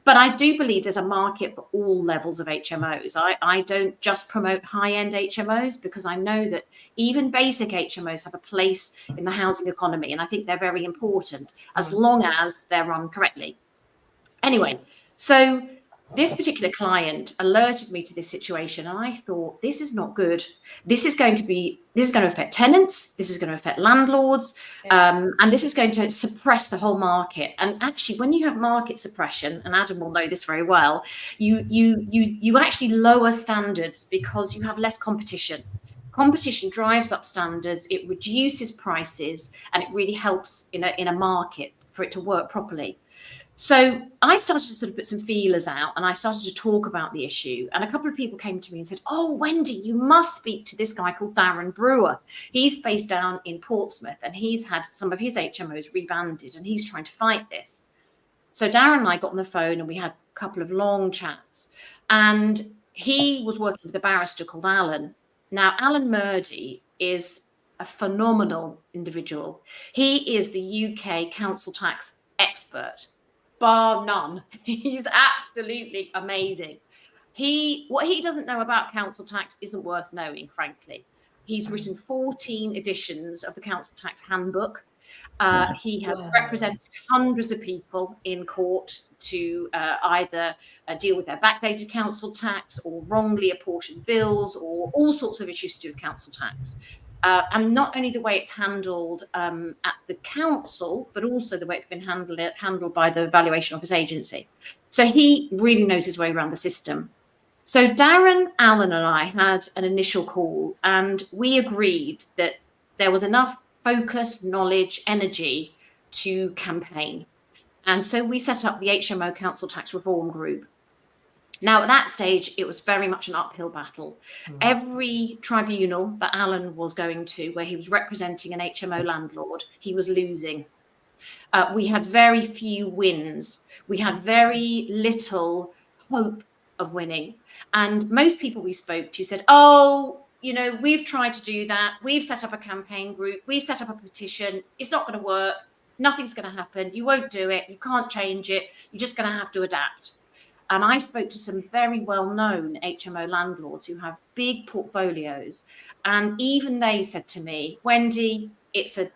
But I do believe there's a market for all levels of HMOs. I don't just promote high-end HMOs, because I know that even basic HMOs have a place in the housing economy, and I think they're very important as long as they're run correctly. Anyway, so this particular client alerted me to this situation, and I thought, this is not good. This is going to affect tenants. This is going to affect landlords, and this is going to suppress the whole market. And actually, when you have market suppression, and Adam will know this very well, you actually lower standards because you have less competition. Competition drives up standards. It reduces prices, and it really helps in a market for it to work properly. So I started to sort of put some feelers out, and I started to talk about the issue. And a couple of people came to me and said, "Oh, Wendy, you must speak to this guy called Darren Brewer. He's based down in Portsmouth, and he's had some of his HMOs rebanded, and he's trying to fight this." So Darren and I got on the phone, and we had a couple of long chats. And he was working with a barrister called Alan. Now, Alan Murdy is a phenomenal individual. He is the UK council tax expert, bar none. He's absolutely amazing. What he doesn't know about council tax isn't worth knowing, frankly. He's written 14 editions of the council tax handbook. He has represented hundreds of people in court to either deal with their backdated council tax or wrongly apportioned bills or all sorts of issues to do with council tax. And not only the way it's handled at the council, but also the way it's been handled by the Valuation Office agency. So he really knows his way around the system. So Darren, Alan and I had an initial call, and we agreed that there was enough focus, knowledge, energy to campaign. And so we set up the HMO Council Tax Reform Group. Now, at that stage, it was very much an uphill battle. Every tribunal that Alan was going to, where he was representing an HMO landlord, he was losing. We had very few wins. We had very little hope of winning. And most people we spoke to said, "Oh, you know, we've tried to do that. We've set up a campaign group. We've set up a petition. It's not going to work. Nothing's going to happen. You won't do it. You can't change it. You're just going to have to adapt." And I spoke to some very well-known HMO landlords who have big portfolios. And even they said to me, "Wendy, it's a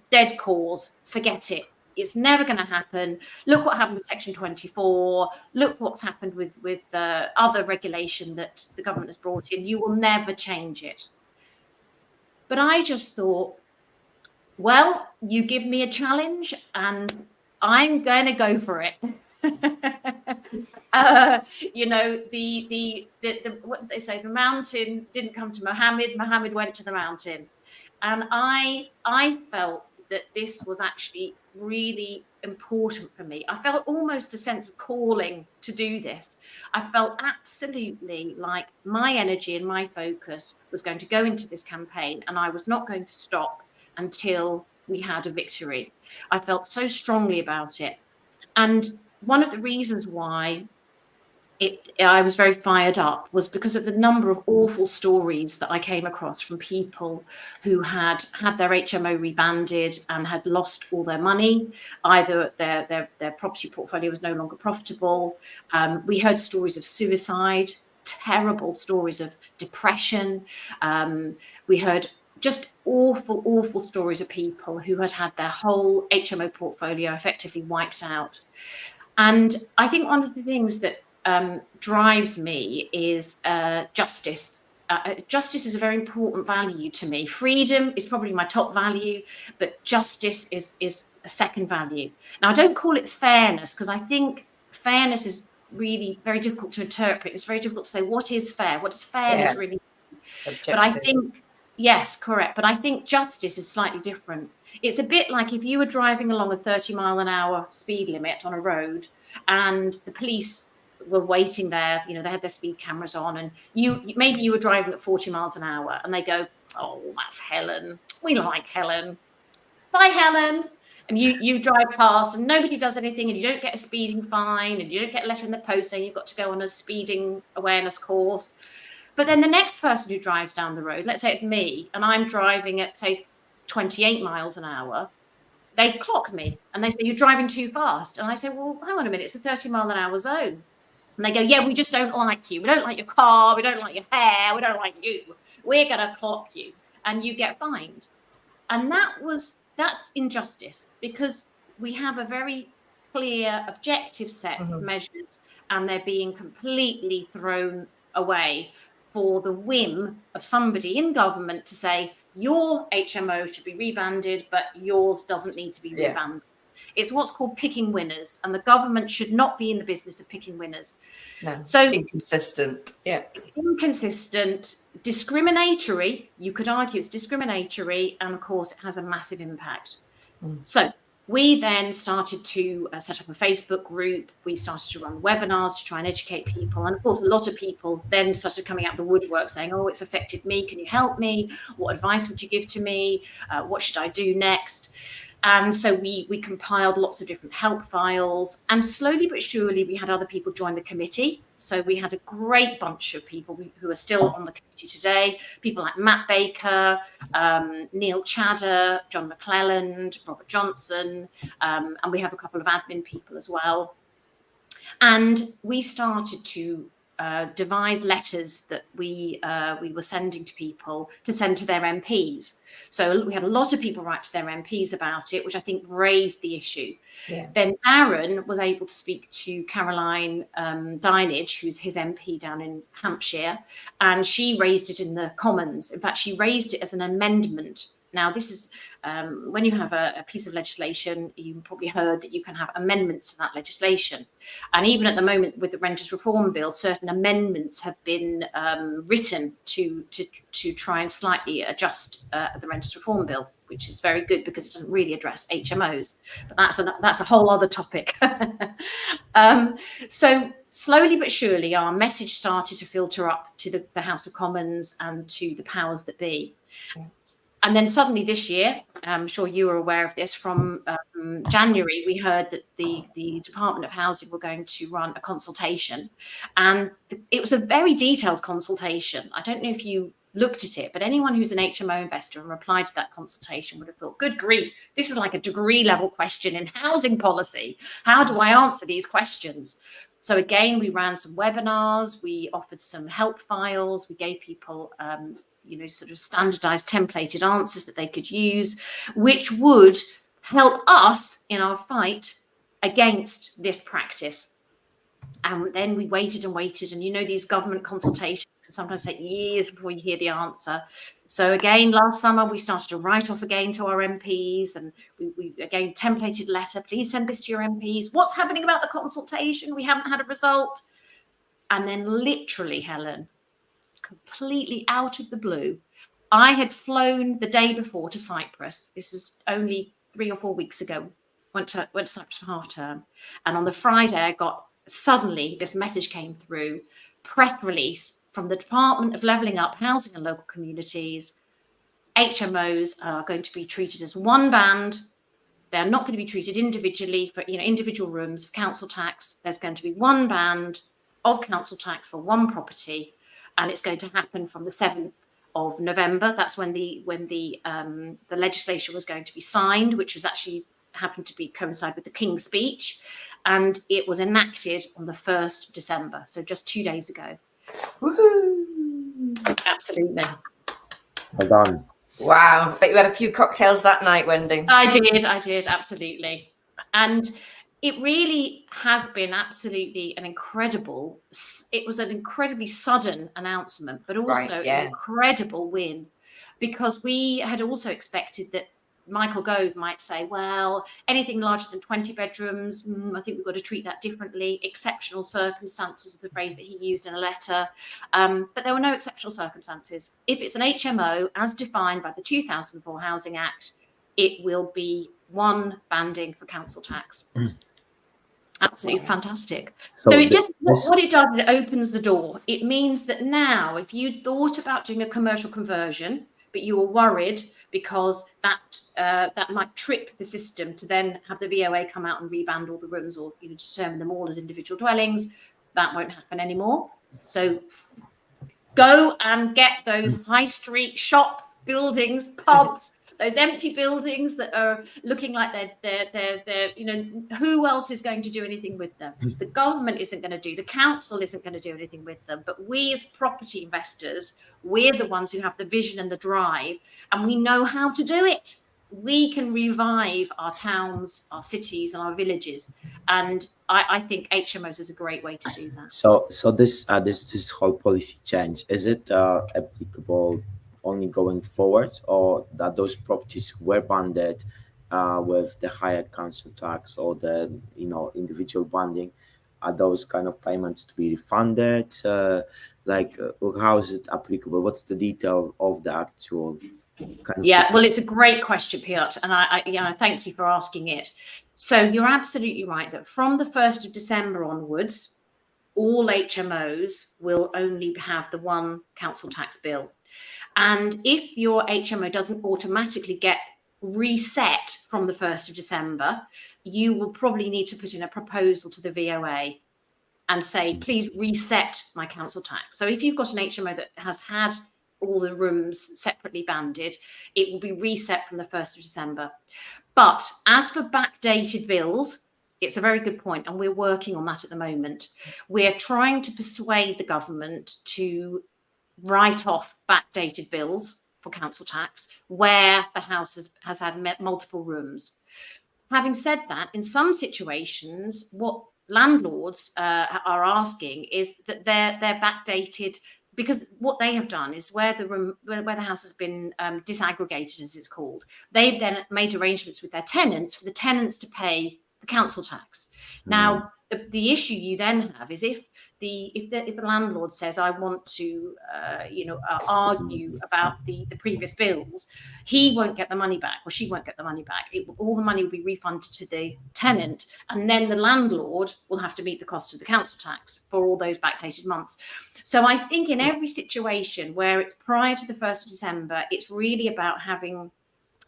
dead cause. Forget it. It's never going to happen. Look what happened with Section 24. Look what's happened with the other regulation that the government has brought in. You will never change it." But I just thought, well, you give me a challenge and I'm going to go for it. You know, the what did they say? The mountain didn't come to Muhammad. Muhammad went to the mountain. And I felt that this was actually really important for me. I felt almost a sense of calling to do this. I felt absolutely like my energy and my focus was going to go into this campaign, and I was not going to stop until we had a victory. I felt so strongly about it. And one of the reasons why I was very fired up was because of the number of awful stories that I came across from people who had their HMO rebanded and had lost all their money. Either their property portfolio was no longer profitable. We heard stories of suicide, terrible stories of depression. We heard just awful stories of people who had their whole HMO portfolio effectively wiped out. And I think one of the things that drives me is justice. Justice is a very important value to me. Freedom is probably my top value, but justice is a second value. Now, I don't call it fairness, because I think fairness is really very difficult to interpret. It's very difficult to say what is fair. What does fairness really mean? Objective. But I think, yes, correct. But I think justice is slightly different. It's a bit like if you were driving along a 30-mile-an-hour speed limit on a road and the police were waiting there, you know, they had their speed cameras on, and maybe you were driving at 40 miles an hour and they go, oh, that's Helen. We like Helen. Bye, Helen. And you drive past and nobody does anything, and you don't get a speeding fine, and you don't get a letter in the post saying you've got to go on a speeding awareness course. But then the next person who drives down the road, let's say it's me, and I'm driving at, say, 28 miles an hour, they clock me and they say, you're driving too fast. And I say, well, hang on a minute, it's a 30-mile-an-hour zone. And they go, yeah, we just don't like you. We don't like your car. We don't like your hair. We don't like you. We're going to clock you and you get fined. And that's injustice, because we have a very clear, objective set of measures, and they're being completely thrown away for the whim of somebody in government to say your HMO should be rebanded, but yours doesn't need to be rebanded. It's what's called picking winners, and the government should not be in the business of picking winners. No, so inconsistent. Yeah. Inconsistent, discriminatory. You could argue it's discriminatory, and of course it has a massive impact. So we then started to set up a Facebook group. We started to run webinars to try and educate people. And of course, a lot of people then started coming out of the woodwork saying, oh, it's affected me. Can you help me? What advice would you give to me? What should I do next? And so we compiled lots of different help files, and slowly but surely we had other people join the committee. So we had a great bunch of people who are still on the committee today, people like Matt Baker, Neil Chadder, John McClelland, Robert Johnson, and we have a couple of admin people as well. And we started to devise letters that we were sending to people to send to their MPs. So we had a lot of people write to their MPs about it, which I think raised the issue. Yeah. Then Darren was able to speak to Caroline Dinage, who's his MP down in Hampshire, and she raised it in the Commons. In fact, she raised it as an amendment. Now, this is when you have a piece of legislation, you probably heard that you can have amendments to that legislation. And even at the moment with the Renters Reform Bill, certain amendments have been written to try and slightly adjust the Renters Reform Bill, which is very good because it doesn't really address HMOs. But that's a whole other topic. So slowly but surely, our message started to filter up to the House of Commons and to the powers that be. Yeah. And then suddenly this year, I'm sure you were aware of this, from January, we heard that the Department of Housing were going to run a consultation. And it was a very detailed consultation. I don't know if you looked at it, but anyone who's an HMO investor and replied to that consultation would have thought, good grief, this is like a degree level question in housing policy. How do I answer these questions? So again, we ran some webinars, we offered some help files, we gave people sort of standardized templated answers that they could use, which would help us in our fight against this practice. And then we waited and waited. And these government consultations can sometimes take years before you hear the answer. So again, last summer, we started to write off again to our MPs, and we again templated letter, please send this to your MPs. What's happening about the consultation? We haven't had a result. And then literally, Helen, completely out of the blue, I had flown the day before to Cyprus. This was only 3 or 4 weeks ago. Went to Cyprus for half term, and on the Friday I got suddenly this message came through, press release from the Department of Levelling Up, Housing and Local Communities. HMOs are going to be treated as one band. They're not going to be treated individually for individual rooms of council tax. There's going to be one band of council tax for one property. And it's going to happen from the 7th of November. That's when the legislation was going to be signed, which was actually happened to coincide with the King's speech. And it was enacted on the 1st of December. So just 2 days ago. Woohoo! Absolutely. Well done. Wow. I bet you had a few cocktails that night, Wendy. I did, absolutely. And it really has been absolutely it was an incredibly sudden announcement, but also an incredible win, because we had also expected that Michael Gove might say, well, anything larger than 20 bedrooms, I think we've got to treat that differently. Exceptional circumstances is the phrase that he used in a letter. But there were no exceptional circumstances. If it's an HMO, as defined by the 2004 Housing Act, it will be one banding for council tax. Absolutely fantastic. So it just, what it does is it opens the door. It means that now, if you thought about doing a commercial conversion, but you were worried because that might trip the system to then have the VOA come out and reband all the rooms, or determine them all as individual dwellings, that won't happen anymore. So go and get those high street shops, buildings, pubs, those empty buildings that are looking like they're who else is going to do anything with them? The government isn't going to do, the council isn't going to do anything with them, but we as property investors, we're the ones who have the vision and the drive, and we know how to do it. We can revive our towns, our cities, and our villages, and I think HMOs is a great way to do that. So this whole policy change, is it applicable only going forward, or that those properties were banded with the higher council tax or the individual banding, are those kind of payments to be refunded? How is it applicable? What's the detail of the actual kind of? Yeah, well, it's a great question, Piotr, and I thank you for asking it. So you're absolutely right that from the 1st of December onwards, all HMOs will only have the one council tax bill. And if your HMO doesn't automatically get reset from the 1st of December, you will probably need to put in a proposal to the VOA and say, please reset my council tax. So if you've got an HMO that has had all the rooms separately banded, it will be reset from the 1st of December. But as for backdated bills, it's a very good point, and we're working on that at the moment. We're trying to persuade the government to write off backdated bills for council tax where the house has had multiple rooms. Having said that, in some situations, what landlords are asking is that they're backdated, because what they have done is where the house has been disaggregated, as it's called, they've then made arrangements with their tenants for the tenants to pay the council tax. Now, the issue you then have is if the landlord says, I want to argue about the previous bills, he won't get the money back, or she won't get the money back. All the money will be refunded to the tenant, and then the landlord will have to meet the cost of the council tax for all those backdated months. So I think in every situation where it's prior to the 1st of December, it's really about having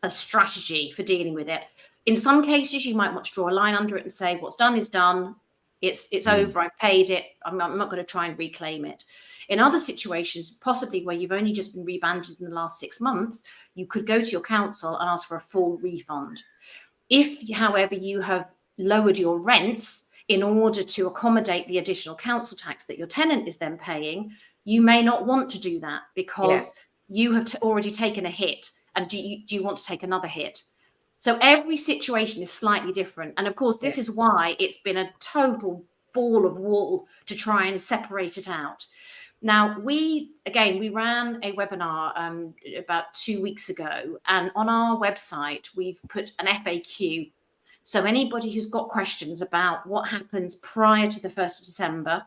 a strategy for dealing with it. In some cases, you might want to draw a line under it and say, what's done is done. It's over. I've paid it. I'm not going to try and reclaim it. In other situations, possibly where you've only just been rebanded in the last 6 months, you could go to your council and ask for a full refund. If, however, you have lowered your rents in order to accommodate the additional council tax that your tenant is then paying, you may not want to do that because you have already taken a hit. And do you want to take another hit? So every situation is slightly different. And of course, this is why it's been a total ball of wool to try and separate it out. Now, we ran a webinar about 2 weeks ago, and on our website, we've put an FAQ. So anybody who's got questions about what happens prior to the 1st of December,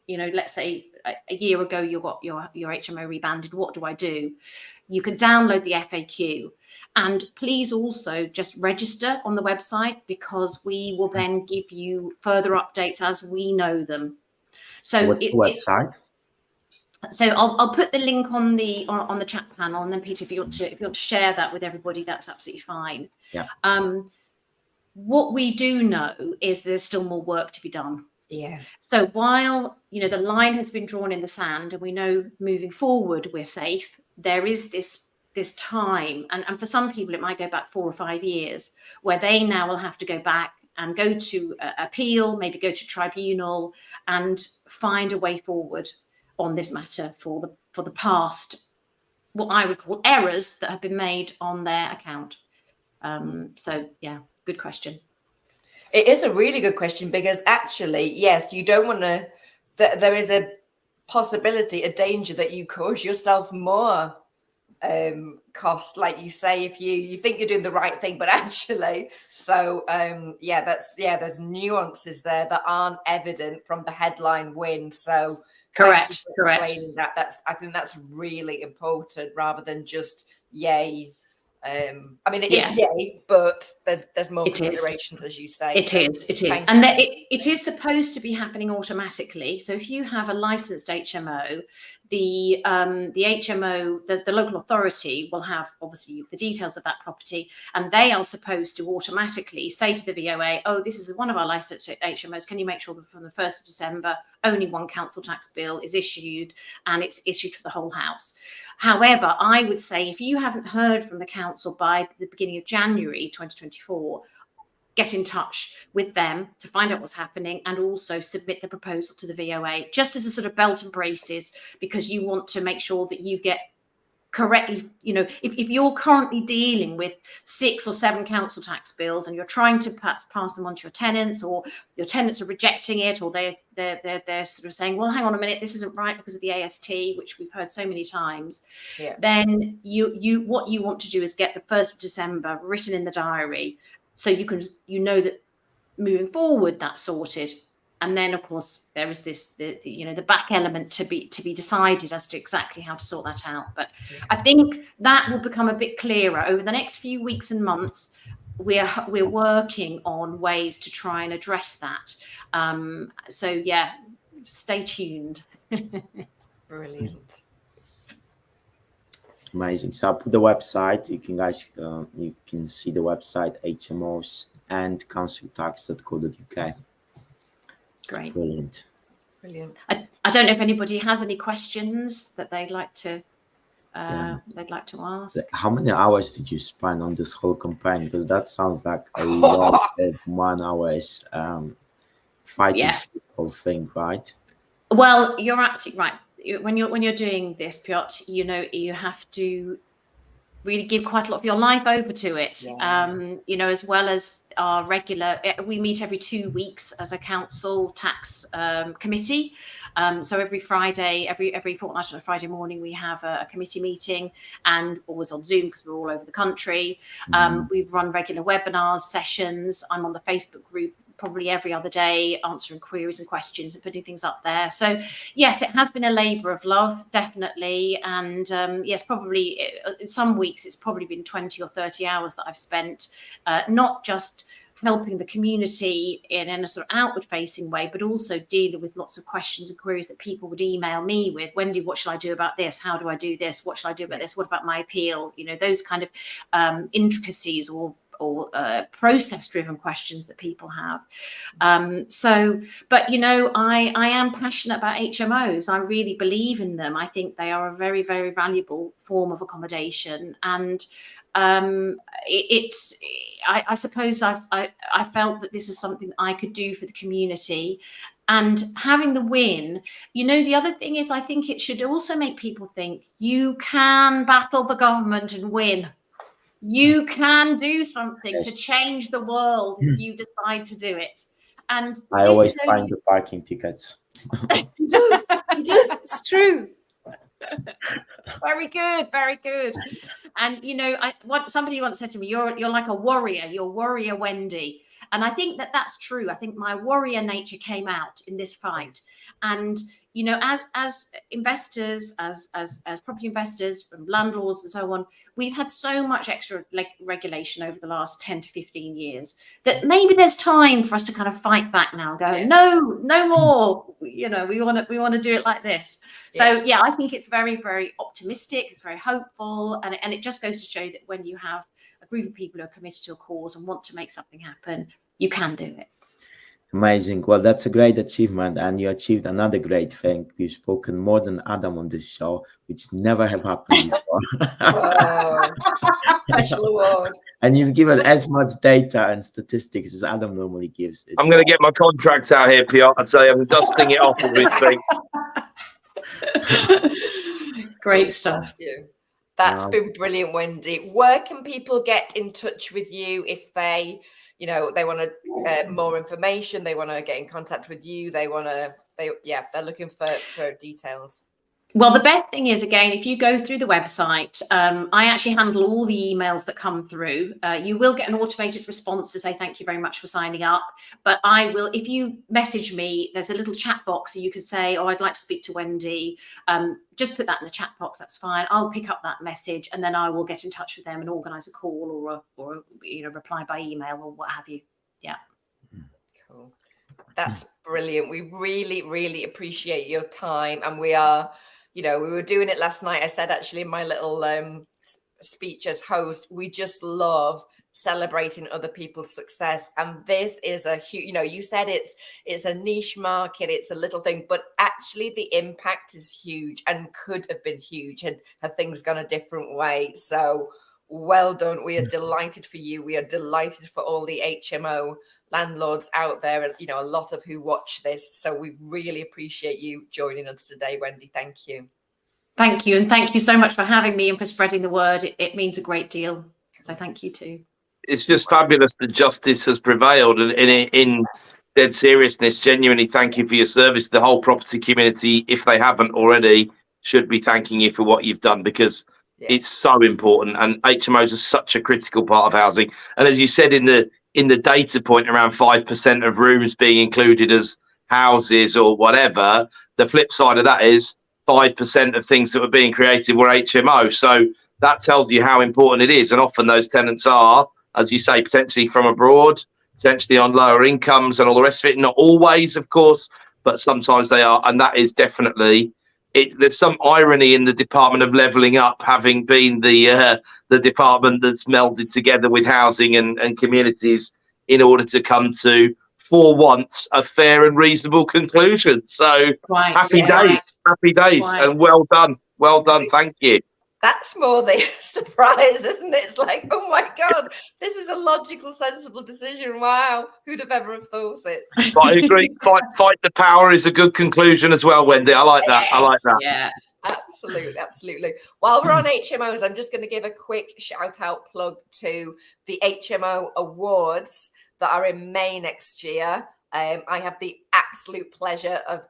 let's say a year ago, you got your HMO rebanded, what do I do? You can download the FAQ. And please also just register on the website, because we will then give you further updates as we know them. So website? So I'll put the link on the chat panel, and then Peter, if you want to share that with everybody, that's absolutely fine. Yeah. What we do know is there's still more work to be done. Yeah. So while the line has been drawn in the sand, and we know moving forward we're safe, there is this time, and for some people it might go back 4 or 5 years, where they now will have to go back and go to appeal, maybe go to tribunal, and find a way forward on this matter for the past, what I would call errors that have been made on their account. So yeah, good question. It is a really good question, because actually, yes, you don't want to, there is a possibility, a danger that you cause yourself more cost, like you say, if you think you're doing the right thing, but actually, so there's nuances there that aren't evident from the headline win. So thank you for explaining that. I think that's really important, rather than just yay. I mean, it is yay, but there's more considerations, as you say. It is, and it is supposed to be happening automatically. So if you have a licensed HMO, the HMO, the local authority will have obviously the details of that property, and they are supposed to automatically say to the VOA, oh, this is one of our licensed HMOs. Can you make sure that from the 1st of December, only one council tax bill is issued, and it's issued for the whole house. However, I would say if you haven't heard from the council by the beginning of January 2024, get in touch with them to find out what's happening, and also submit the proposal to the VOA, just as a sort of belt and braces, because you want to make sure that you get correctly, if you're currently dealing with 6 or 7 council tax bills and you're trying to perhaps pass them on to your tenants, or your tenants are rejecting it, or they're sort of saying, well, hang on a minute, this isn't right because of the AST, which we've heard so many times, then you what you want to do is get the 1st of December written in the diary, so you know that moving forward that's sorted. And then, of course, there is the back element to be decided as to exactly how to sort that out. But I think that will become a bit clearer over the next few weeks and months. We're working on ways to try and address that. So yeah, stay tuned. Brilliant. Amazing. So I'll put the website. You can see the website HMOs and counciltax.co.uk. Great. Brilliant. I don't know if anybody has any questions that they'd like to ask. How many hours did you spend on this whole campaign? Because that sounds like a lot of man-hours fighting the whole thing, right? Well, you're absolutely right. When you're doing this, Piotr, you have to really give quite a lot of your life over to it. As well as our regular, we meet every 2 weeks as a council tax committee. So every Friday, every fortnight on a Friday morning, we have a committee meeting, and always on Zoom because we're all over the country. We've run regular webinars, sessions. I'm on the Facebook group probably every other day, answering queries and questions and putting things up there. So yes, it has been a labour of love, definitely. And yes, probably in some weeks it's probably been 20 or 30 hours that I've spent, not just helping the community in a sort of outward facing way, but also dealing with lots of questions and queries that people would email me with. Wendy, what shall I do about this? How do I do this? What shall I do about this? What about my appeal? Those kind of intricacies or process-driven questions that people have. But I am passionate about HMOs. I really believe in them. I think they are a very, very valuable form of accommodation, and I suppose I felt that this is something that I could do for the community. And having the win, the other thing is, I think it should also make people think you can battle the government and win. You can do something to change the world if you decide to do it. And I always find the parking tickets. He does. It's true. Very good. And somebody once said to me, "You're like a warrior. You're warrior Wendy." And I think that that's true. I think my warrior nature came out in this fight. And as investors, as property investors, and landlords and so on, we've had so much extra regulation over the last 10 to 15 years that maybe there's time for us to kind of fight back now and go, no more. We want to do it like this. So I think it's very, very optimistic. It's very hopeful, and it just goes to show that when you have a group of people who are committed to a cause and want to make something happen, you can do it. Amazing. Well, that's a great achievement, and you achieved another great thing. You've spoken more than Adam on this show, which never have happened before. Wow. Special award. And you've given as much data and statistics as Adam normally gives. I'm going to get my contract out here, Piotr. I'd say I'm dusting it off as we speak. Great stuff. That's been brilliant, Wendy. Where can people get in touch with you if they want more information, they want to get in contact with you, they're looking for details? Well, the best thing is, again, if you go through the website, I actually handle all the emails that come through. You will get an automated response to say thank you very much for signing up. But I will, if you message me, there's a little chat box, so you can say, oh, I'd like to speak to Wendy. Just put that in the chat box. That's fine. I'll pick up that message, and then I will get in touch with them and organise a call or reply by email or what have you. Yeah. Cool. That's brilliant. We really, really appreciate your time. And we are, we were doing it last night. I said actually in my little speech as host, we just love celebrating other people's success. And this is a huge, you said it's a niche market, it's a little thing, but actually the impact is huge and could have been huge had things gone a different way. So well done. We are delighted for you. We are delighted for all the HMO landlords out there, and a lot of who watch this. So we really appreciate you joining us today, Wendy. Thank you. Thank you, and thank you so much for having me and for spreading the word. It means a great deal. So thank you too. It's just fabulous that justice has prevailed, and in dead seriousness, genuinely thank you for your service. The whole property community, if they haven't already, should be thanking you for what you've done, because it's so important, and HMOs are such a critical part of housing. And as you said in the data point, around 5% of rooms being included as houses or whatever, the flip side of that is 5% of things that were being created were HMO. So that tells you how important it is. And often those tenants are, as you say, potentially from abroad, potentially on lower incomes and all the rest of it. Not always, of course, but sometimes they are. And that is definitely there's some irony in the Department of Levelling Up having been the department that's melded together with housing and communities in order to come to, for once, a fair and reasonable conclusion. So happy days, and well done. Thank you. That's more the surprise, isn't it? It's like, oh my God, this is a logical, sensible decision. Wow, who'd have ever have thought it? I agree. Fight the power is a good conclusion as well, Wendy. I like that. Yes, I like that. Yeah, absolutely. While we're on HMOs, I'm just going to give a quick shout out plug to the HMO Awards that are in May next year. I have the absolute pleasure of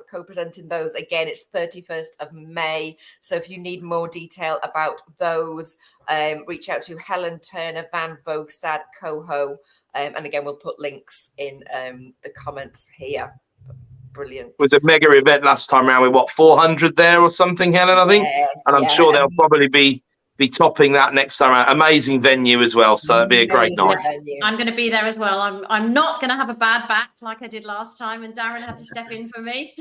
co-presenting those. Again, it's 31st of May. So if you need more detail about those, reach out to Helen Turner Van Voogstad Coho. And again, we'll put links in the comments here. Brilliant. It was a mega event last time around with 400 there or something, Helen, I think. And I'm sure they'll probably be topping that next time out. Amazing venue as well, so it'll be a great night. I'm going to be there as well. I'm not going to have a bad back like I did last time, and Darren had to step in for me.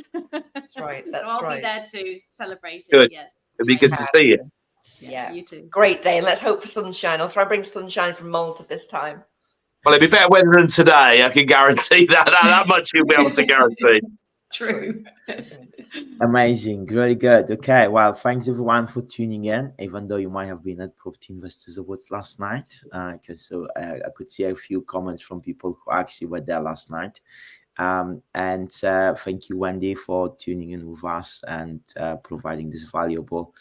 That's right. So I'll be there to celebrate it. Good. Yes. It'll be good to see you. Yeah, you too. Great day, and let's hope for sunshine. I'll try and bring sunshine from Malta this time. Well, it'll be better weather than today. I can guarantee that. That much you'll be able to guarantee. True. Amazing, really good. Okay, well, thanks everyone for tuning in, even though you might have been at Property Investors Awards last night, because I could see a few comments from people who actually were there last night. And thank you, Wendy, for tuning in with us and providing this valuable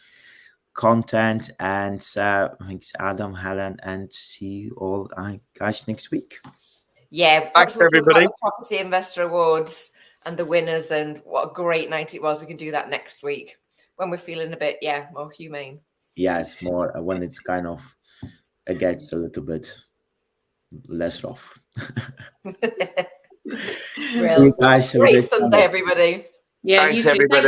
content. And thanks, Adam, Helen, and see you all guys next week. Yeah, thanks everybody. The Property Investor Awards and the winners, and what a great night it was. We can do that next week when we're feeling a bit, more humane. Yeah, it's more when it's kind of, it gets a little bit less rough. Great Sunday, everybody. Yeah, thanks, everybody.